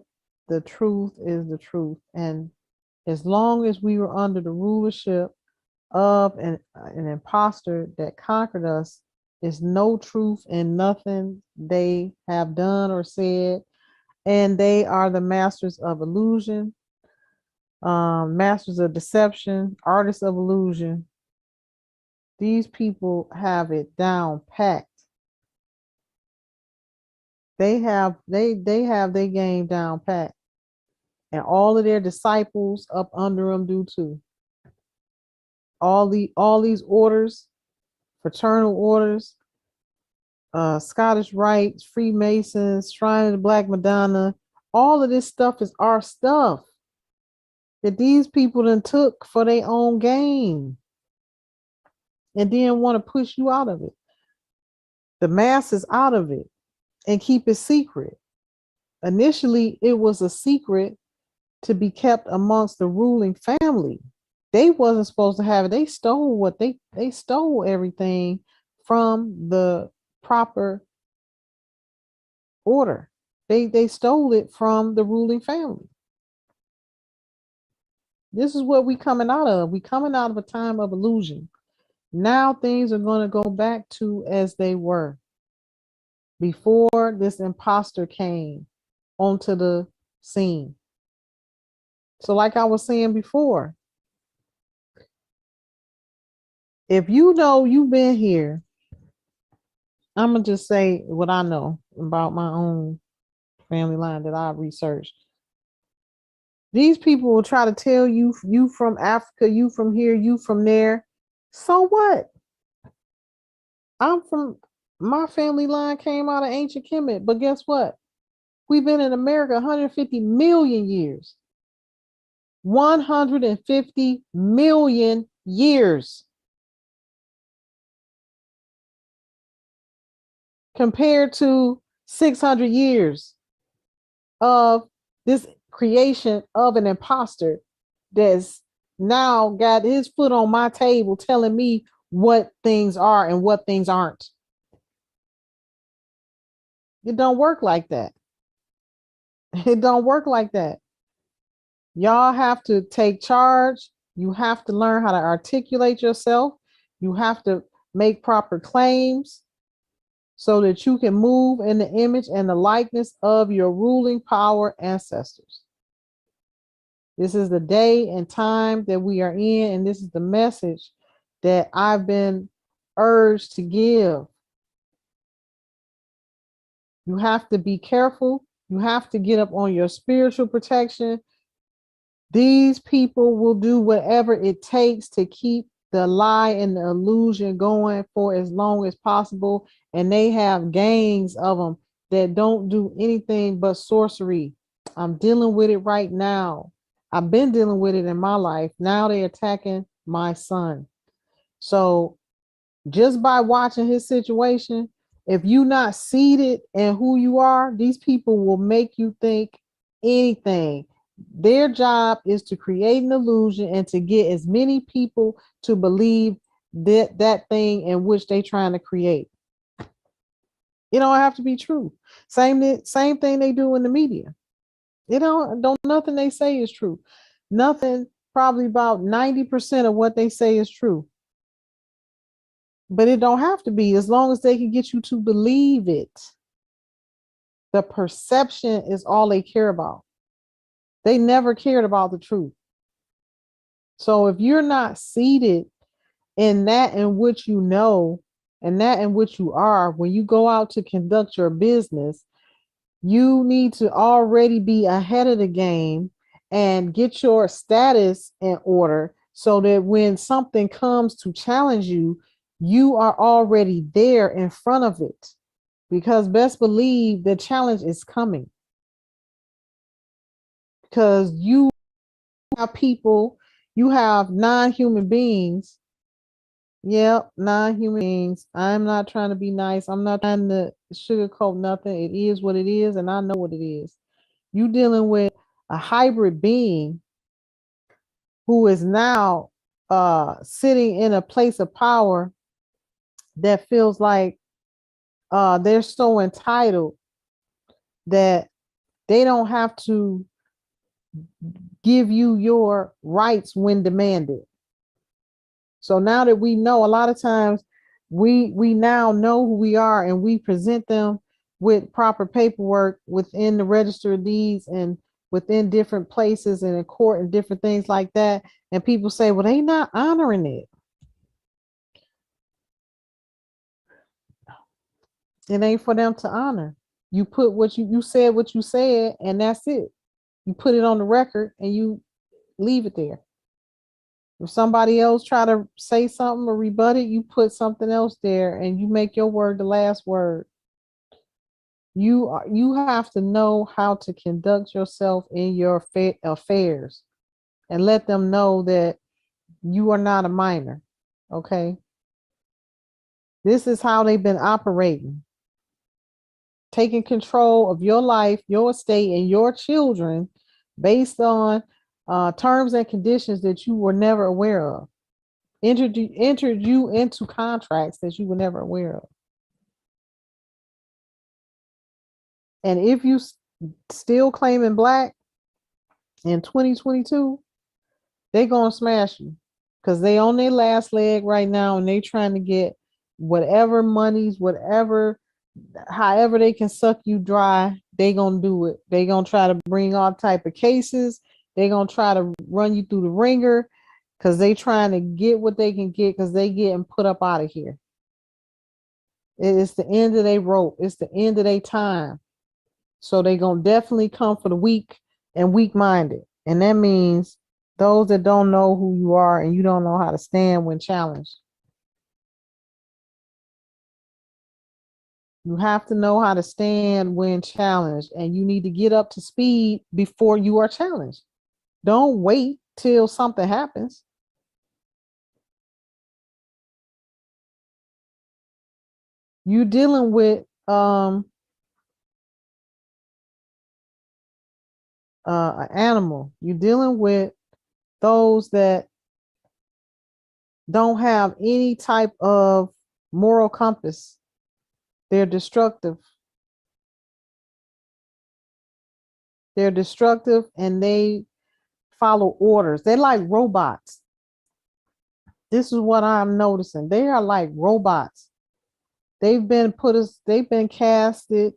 the truth is the truth. And as long as we were under the rulership of an imposter that conquered us, is no truth in nothing they have done or said. And they are the masters of illusion, masters of deception, artists of illusion. These people have it down packed. They have their game down packed. And all of their disciples up under them do too. All these orders, fraternal orders, Scottish Rites, Freemasons, Shrine of the Black Madonna, all of this stuff is our stuff that these people then took for their own gain and then want to push you out of it. The masses out of it and keep it secret. Initially, it was a secret to be kept amongst the ruling family. They wasn't supposed to have it. They stole what they stole everything from the proper order. They stole it from the ruling family. This is what we coming out of. We coming out of a time of illusion. Now things are going to go back to as they were before this imposter came onto the scene. So like I was saying before, if you know you've been here, I'm gonna just say what I know about my own family line that I've researched. These people will try to tell you, you from Africa, you from here, you from there. So what? I'm from, my family line came out of ancient Kemet, but guess what? We've been in America 150 million years. 150 million years compared to 600 years of this creation of an imposter that's now got his foot on my table telling me what things are and what things aren't. It don't work like that. It don't work like that. Y'all have to take charge. You have to learn how to articulate yourself. You have to make proper claims so that you can move in the image and the likeness of your ruling power ancestors. This is the day and time that we are in, and this is the message that I've been urged to give. You have to be careful. You have to get up on your spiritual protection. These people will do whatever it takes to keep the lie and the illusion going for as long as possible. And they have gangs of them that don't do anything but sorcery. I'm dealing with it right now. I've been dealing with it in my life. Now they're attacking my son. So just by watching his situation, if you're not seated in who you are, these people will make you think anything. Their job is to create an illusion and to get as many people to believe that thing in which they're trying to create. It don't have to be true. Same thing they do in the media. It don't nothing they say is true. Nothing, probably about 90% of what they say is true. But it don't have to be, as long as they can get you to believe it. The perception is all they care about. They never cared about the truth. So if you're not seated in that in which you know and that in which you are, when you go out to conduct your business, you need to already be ahead of the game and get your status in order so that when something comes to challenge you, you are already there in front of it. Because best believe the challenge is coming. Because you have people, you have non-human beings. Yep, non-human beings. I'm not trying to be nice. I'm not trying to sugarcoat nothing. It is what it is, and I know what it is. You dealing with a hybrid being who is now sitting in a place of power that feels like they're so entitled that they don't have to give you your rights when demanded. So now that we know, a lot of times we now know who we are and we present them with proper paperwork within the register of deeds and within different places and in court and different things like that. And people say, well, they not honoring it. It ain't for them to honor. You put what you said what you said, and that's it. You put it on the record and you leave it there. If somebody else try to say something or rebut it, you put something else there and you make your word the last word. You have to know how to conduct yourself in your affairs and let them know that you are not a minor. Okay. This is how they've been operating. taking control of your life, your estate, and your children based on terms and conditions that you were never aware of. Entered you into contracts that you were never aware of. And if you still claiming black in 2022, they gonna smash you because they on their last leg right now and they trying to get whatever monies, whatever, however they can suck you dry, they gonna do it. They gonna try to bring all type of cases. They gonna try to run you through the ringer because they trying to get what they can get because they getting put up out of here. It's the end of their rope. It's the end of their time. So they gonna definitely come for the weak and weak-minded. And that means those that don't know who you are and you don't know how to stand when challenged. You have to know how to stand when challenged, and you need to get up to speed before you are challenged. Don't wait till something happens. You dealing with an animal. You dealing with those that don't have any type of moral compass. They're destructive. They're destructive and they follow orders. They're like robots. This is what I'm noticing. They are like robots. They've been casted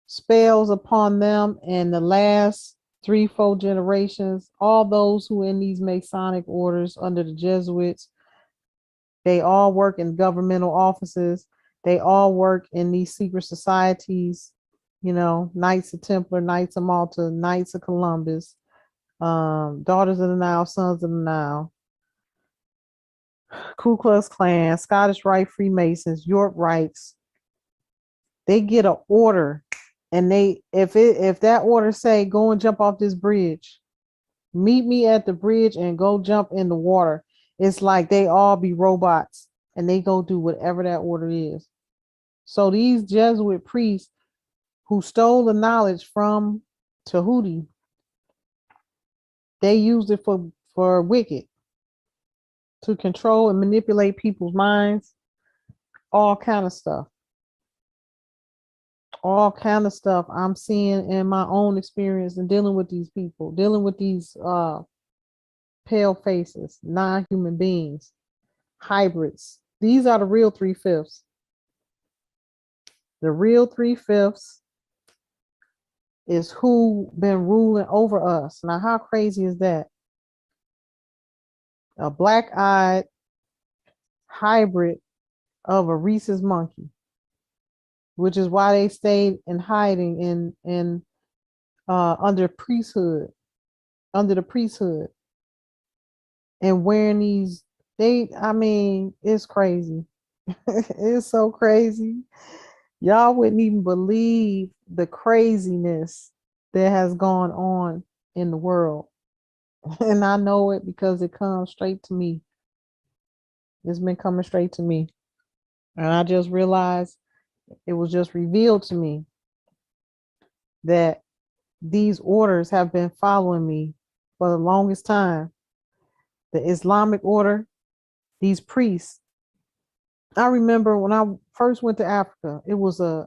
spells upon them in the last 3, 4 generations. All those who are in these Masonic orders under the Jesuits, they all work in governmental offices. They all work in these secret societies, Knights of Templar, Knights of Malta, Knights of Columbus, Daughters of the Nile, Sons of the Nile, Ku Klux Klan, Scottish Rite Freemasons, York Rites. They get an order, and if that order say go and jump off this bridge, meet me at the bridge and go jump in the water. It's like they all be robots and they go do whatever that order is. So these Jesuit priests who stole the knowledge from Tahuti, they used it for wicked, to control and manipulate people's minds, all kind of stuff. All kind of stuff I'm seeing in my own experience and dealing with these people, dealing with these pale faces, non-human beings, hybrids. These are the real 3/5. The real 3/5 is who been ruling over us. Now, how crazy is that? A black-eyed hybrid of a rhesus monkey, which is why they stayed in hiding in under the priesthood, and wearing these. It's crazy. It's so crazy. Y'all wouldn't even believe the craziness that has gone on in the world. And I know it because it comes straight to me. It's been coming straight to me. And I just realized it was just revealed to me that these orders have been following me for the longest time. The Islamic order, these priests. I remember when I first went to Africa, it was a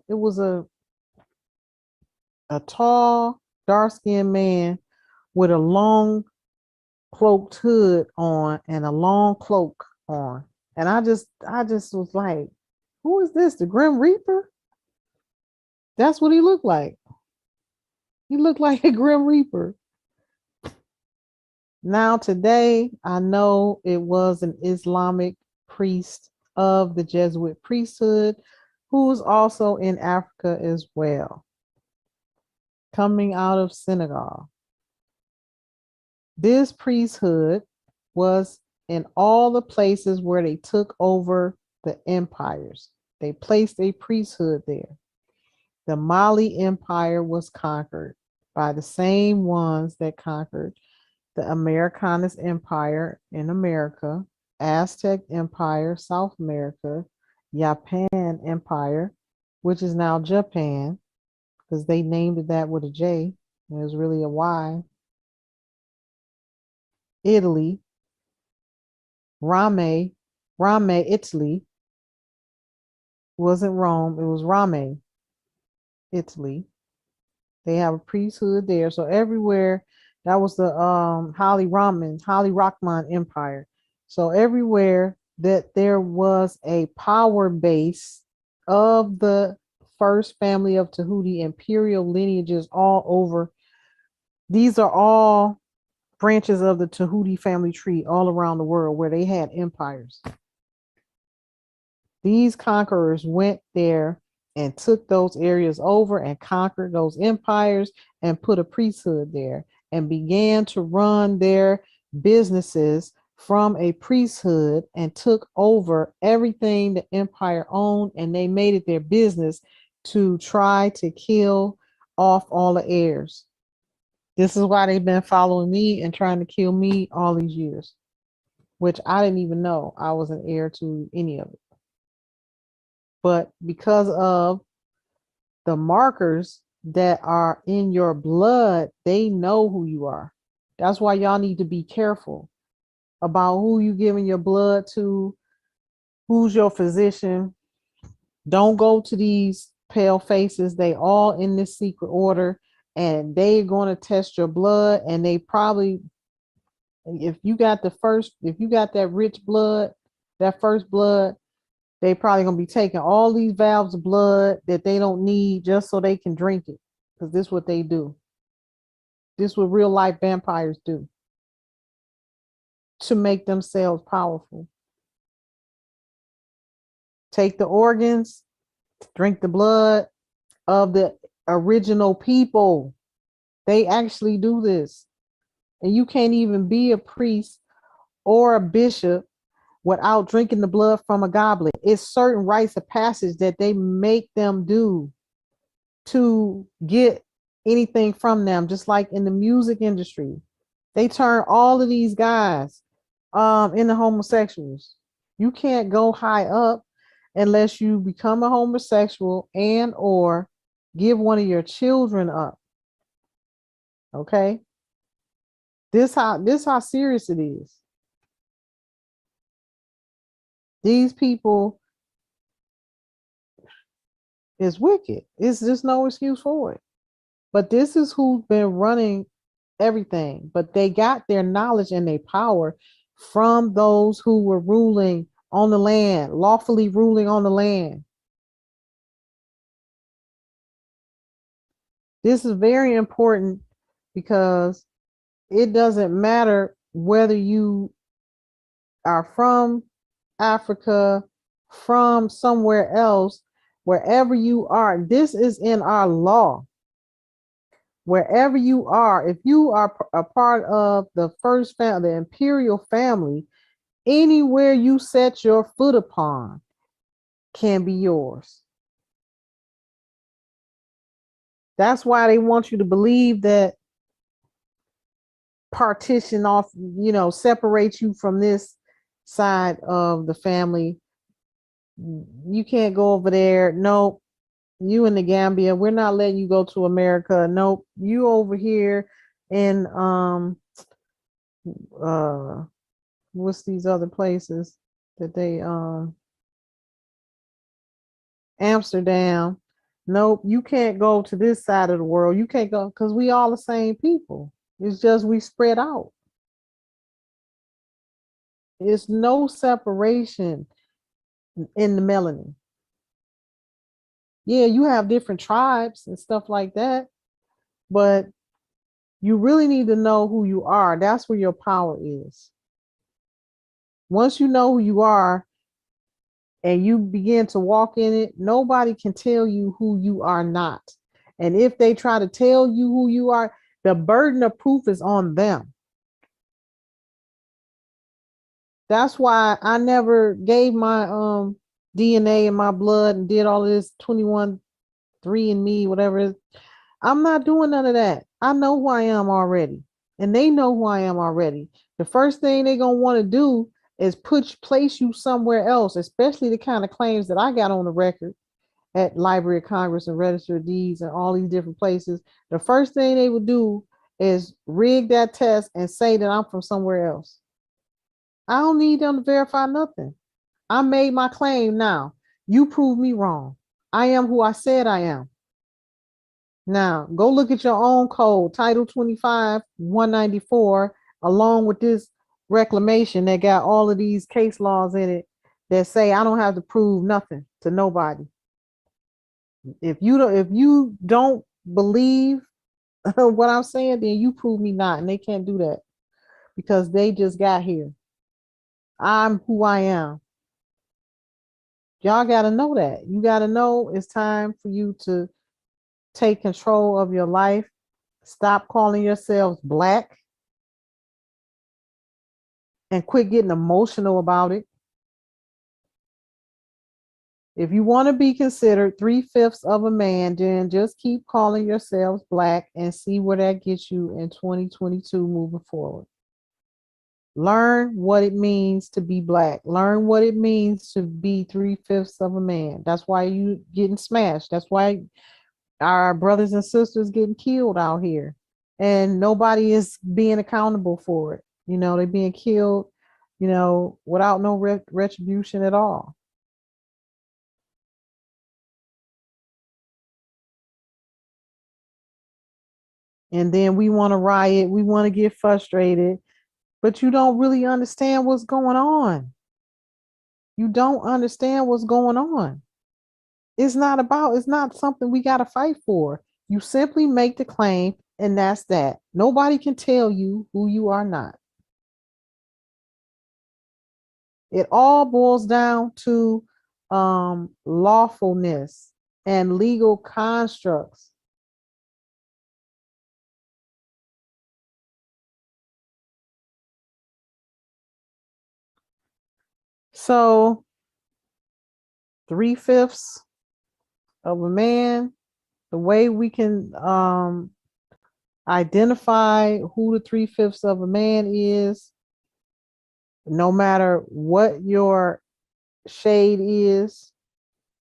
tall, dark-skinned man with a long cloaked hood on and a long cloak on. And I just was like, who is this? The Grim Reaper? That's what he looked like. He looked like a Grim Reaper. Now today, I know it was an Islamic priest of the Jesuit priesthood who was also in Africa as well, coming out of Senegal. This priesthood was in all the places where they took over the empires. They placed a priesthood there. The Mali Empire was conquered by the same ones that conquered the Americanist Empire in America, Aztec Empire, South America, Japan Empire, which is now Japan, because they named it that with a J. It was really a Y. Italy, Rame, Italy. Wasn't Rome, it was Rame, Italy. They have a priesthood there. So everywhere, that was the Holly Rockman Empire. So everywhere that there was a power base of the first family of Tahuti, imperial lineages all over. These are all branches of the Tahuti family tree all around the world where they had empires. These conquerors went there and took those areas over and conquered those empires and put a priesthood there and began to run their businesses from a priesthood and took over everything the empire owned, and they made it their business to try to kill off all the heirs. This is why they've been following me and trying to kill me all these years, which I didn't even know I was an heir to any of it. But because of the markers that are in your blood, they know who you are. That's why y'all need to be careful about who you giving your blood to, who's your physician. Don't go to these pale faces. They all in this secret order, and they're going to test your blood. And they probably, if you got that rich blood, that first blood, they probably gonna be taking all these valves of blood that they don't need just so they can drink it. Because this is what they do. This is what real life vampires do to make themselves powerful. Take the organs, drink the blood of the original people. They actually do this. And you can't even be a priest or a bishop without drinking the blood from a goblet. It's certain rites of passage that they make them do to get anything from them, just like in the music industry. They turn all of these guys into homosexuals. You can't go high up unless you become a homosexual and or give one of your children up. Okay? This how serious it is. These people is wicked. It's just no excuse for it. But this is who's been running everything. But they got their knowledge and their power from those who were ruling on the land, lawfully ruling on the land. This is very important because it doesn't matter whether you are from Africa, from somewhere else, wherever you are. This is in our law. Wherever you are, if you are a part of the first family, the imperial family, anywhere you set your foot upon can be yours. That's why they want you to believe that partition off, separate you from this side of the family. You can't go over there. Nope. You in the Gambia. We're not letting you go to America. Nope. You over here in what's these other places that they Amsterdam. Nope, you can't go to this side of the world. You can't go because we all the same people. It's just we spread out. It's no separation in the melanin. Yeah, you have different tribes and stuff like that, but you really need to know who you are. That's where your power is. Once you know who you are and you begin to walk in it, nobody can tell you who you are not. And if they try to tell you who you are, the burden of proof is on them. That's why I never gave my DNA and my blood and did all of this 21 3 and me, whatever. I'm not doing none of that. I know who I am already. And they know who I am already. The first thing they're gonna want to do is place you somewhere else, especially the kind of claims that I got on the record. at Library of Congress and Register of Deeds and all these different places, the first thing they would do is rig that test and say that I'm from somewhere else. I don't need them to verify nothing. I made my claim now. You prove me wrong. I am who I said I am. Now, go look at your own code, Title 25, 194, along with this reclamation that got all of these case laws in it that say I don't have to prove nothing to nobody. If you don't believe what I'm saying, then you prove me not. And they can't do that because they just got here. I'm who I am. Y'all got to know that. You got to know it's time for you to take control of your life. Stop calling yourselves black and quit getting emotional about it. If you want to be considered 3/5 of a man, then just keep calling yourselves black and see where that gets you in 2022 moving forward. Learn what it means to be black. Learn what it means to be 3/5 of a man. That's why you getting smashed. That's why our brothers and sisters getting killed out here. And nobody is being accountable for it. They're being killed, without no retribution at all. And then we want to riot, we want to get frustrated, but you don't really understand what's going on. You don't understand what's going on. It's not something we got to fight for. You simply make the claim, and that's that. Nobody can tell you who you are not. It all boils down to lawfulness and legal constructs. So 3/5 of a man, the way we can identify who the 3/5 of a man is, no matter what your shade is,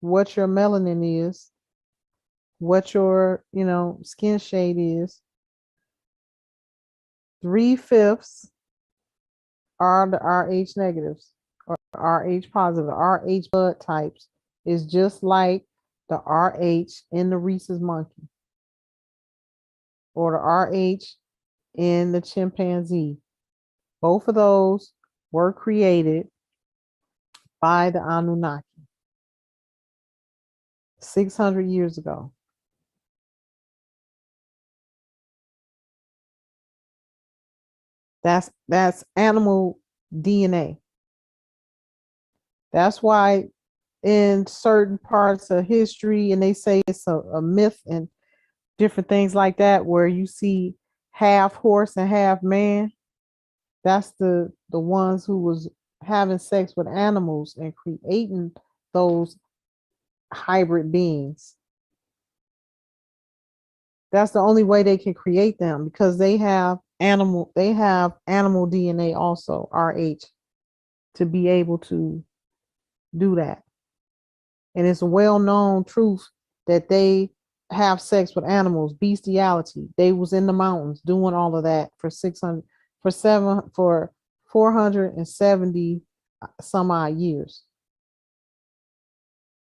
what your melanin is, what your skin shade is. 3/5 are the RH negatives or RH positive. The RH blood types is just like the RH in the rhesus monkey or the RH in the chimpanzee. Both of those were created by the Anunnaki 600 years ago. That's animal DNA. That's why in certain parts of history, and they say it's a myth and different things like that, where you see half horse and half man. That's the ones who was having sex with animals and creating those hybrid beings. That's the only way they can create them because they have animal DNA also, RH, to be able to do that. And it's a well-known truth that they have sex with animals, bestiality. They was in the mountains doing all of that for 470 some odd years.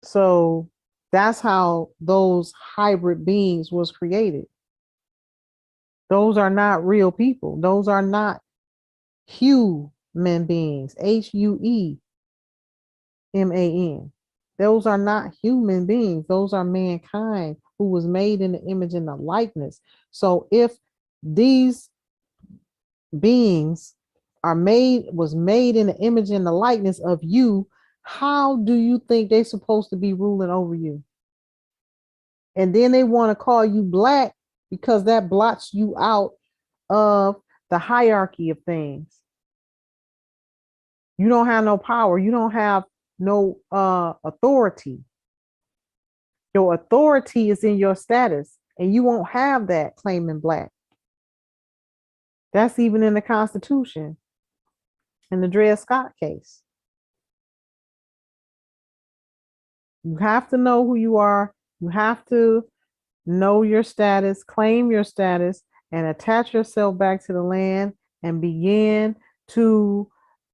So that's how those hybrid beings was created. Those are not real people. Those are not human beings. HUEMAN. Those are not human beings. Those are mankind who was made in the image and the likeness. So if these beings was made in the image and the likeness of you, how do you think they're supposed to be ruling over you? And then they want to call you black because that blots you out of the hierarchy of things. You don't have no power. You don't have no authority. Your authority is in your status, and you won't have that claiming black. That's even in the Constitution, in the Dred Scott case. You have to know who you are. You have to know your status, claim your status, and attach yourself back to the land and begin to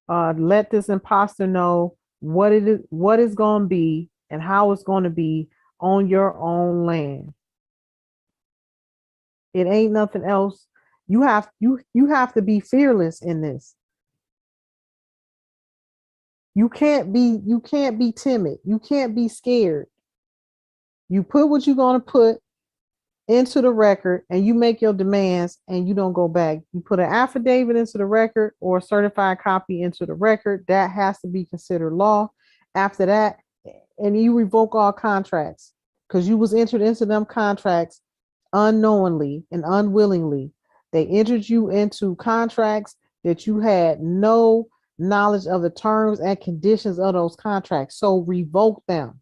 let this imposter know what is going to be, and how it's going to be on your own land. It ain't nothing else. You have to be fearless in this. You can't be timid. You can't be scared. You put what you're going to put into the record and you make your demands and you don't go back. You put an affidavit into the record or a certified copy into the record. That has to be considered law. After that, and you revoke all contracts because you was entered into them contracts unknowingly and unwillingly. They entered you into contracts that you had no knowledge of the terms and conditions of those contracts. So revoke them,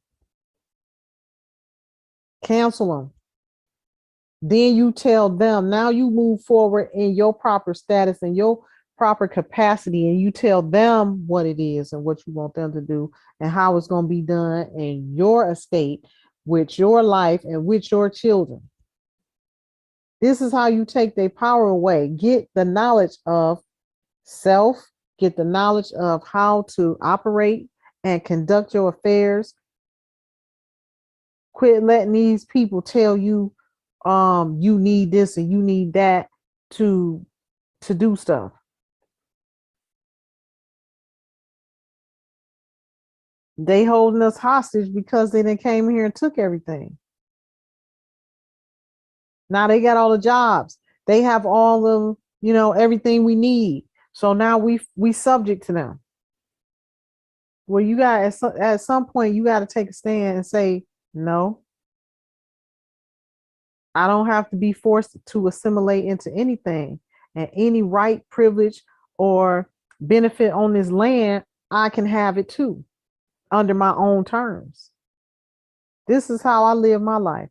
cancel them. Then you tell them, now you move forward in your proper status and your proper capacity, and you tell them what it is and what you want them to do and how it's going to be done in your estate with your life and with your children. This is how you take their power away. Get the knowledge of self, get the knowledge of how to operate and conduct your affairs. Quit letting these people tell you you need this and you need that to do stuff. They holding us hostage because they didn't came here and took everything. Now they got all the jobs. They have all of, everything we need. So now we subject to them. Well, you got at some point you got to take a stand and say, no, I don't have to be forced to assimilate into anything, and any right, privilege, or benefit on this land, I can have it too under my own terms. This is how I live my life.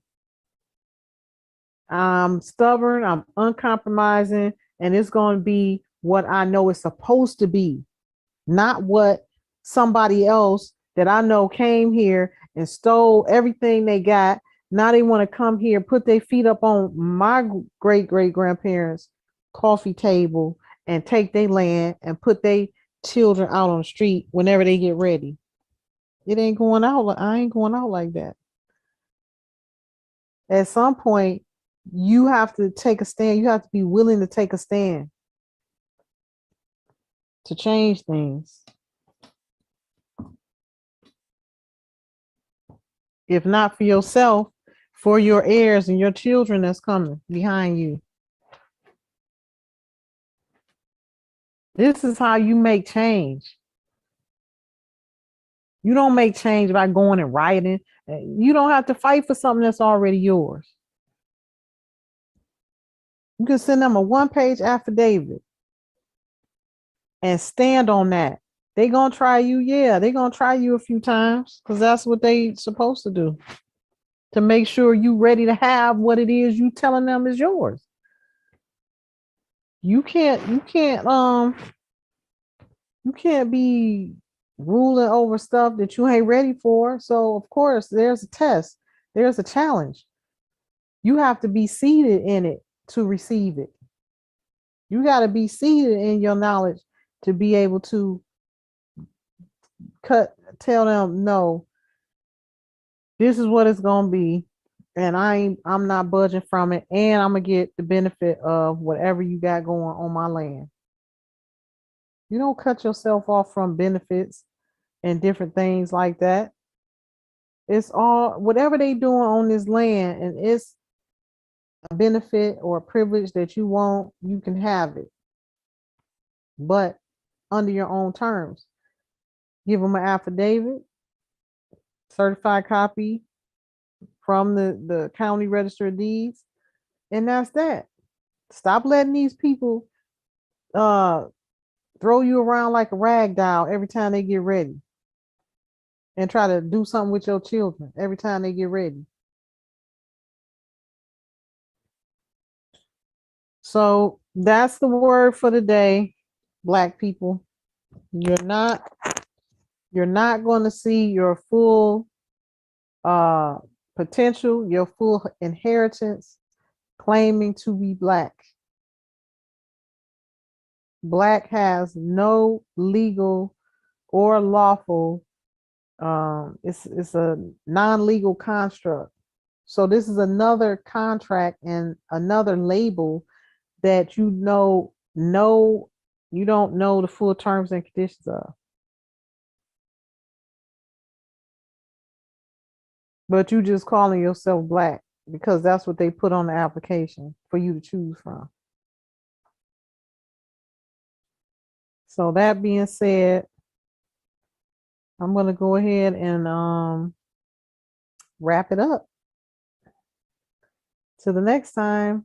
I'm stubborn, I'm uncompromising, and it's going to be what I know it's supposed to be, not what somebody else that I know came here and stole everything they got. Now they want to come here, put their feet up on my great grandparents' coffee table and take their land and put their children out on the street whenever they get ready. It ain't going out. I ain't going out like that. At some point, you have to take a stand. You have to be willing to take a stand to change things. If not for yourself, for your heirs and your children that's coming behind you. This is how you make change. You don't make change by going and rioting. You don't have to fight for something that's already yours. You can send them a one-page affidavit and stand on that. They gonna try you, yeah. They gonna try you a few times because that's what they supposed to do, to make sure you ready to have what it is you telling them is yours. You can't be ruling over stuff that you ain't ready for. So of course there's a test, there's a challenge. You have to be seated in it to receive it. You got to be seated in your knowledge to be able to tell them, no, this is what it's gonna be, and I'm not budging from it, and I'm gonna get the benefit of whatever you got going on my land. You don't cut yourself off from benefits and different things like that. It's all whatever they doing on this land, and it's a benefit or a privilege that you want, you can have it, but under your own terms. Give them an affidavit, certified copy from the county register of deeds, and that's that. Stop letting these people throw you around like a rag doll every time they get ready, and try to do something with your children every time they get ready. So that's the word for the day, Black people. You're not going to see your full Potential, your full inheritance, claiming to be black. Black has no legal or lawful, it's a non-legal construct. So this is another contract and another label that you don't know the full terms and conditions of. But you just calling yourself black because that's what they put on the application for you to choose from. So that being said, I'm gonna go ahead and wrap it up. Till the next time.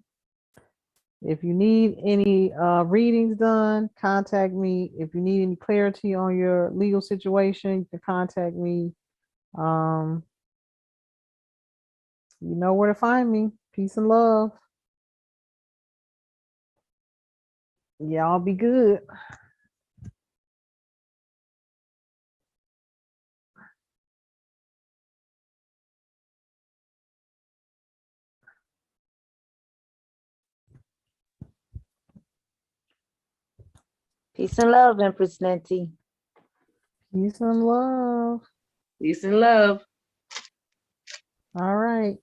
If you need any readings done, contact me. If you need any clarity on your legal situation, you can contact me. Um, you know where to find me. Peace and love. Y'all be good. Peace and love, Empress Nancy. Peace and love. Peace and love. All right.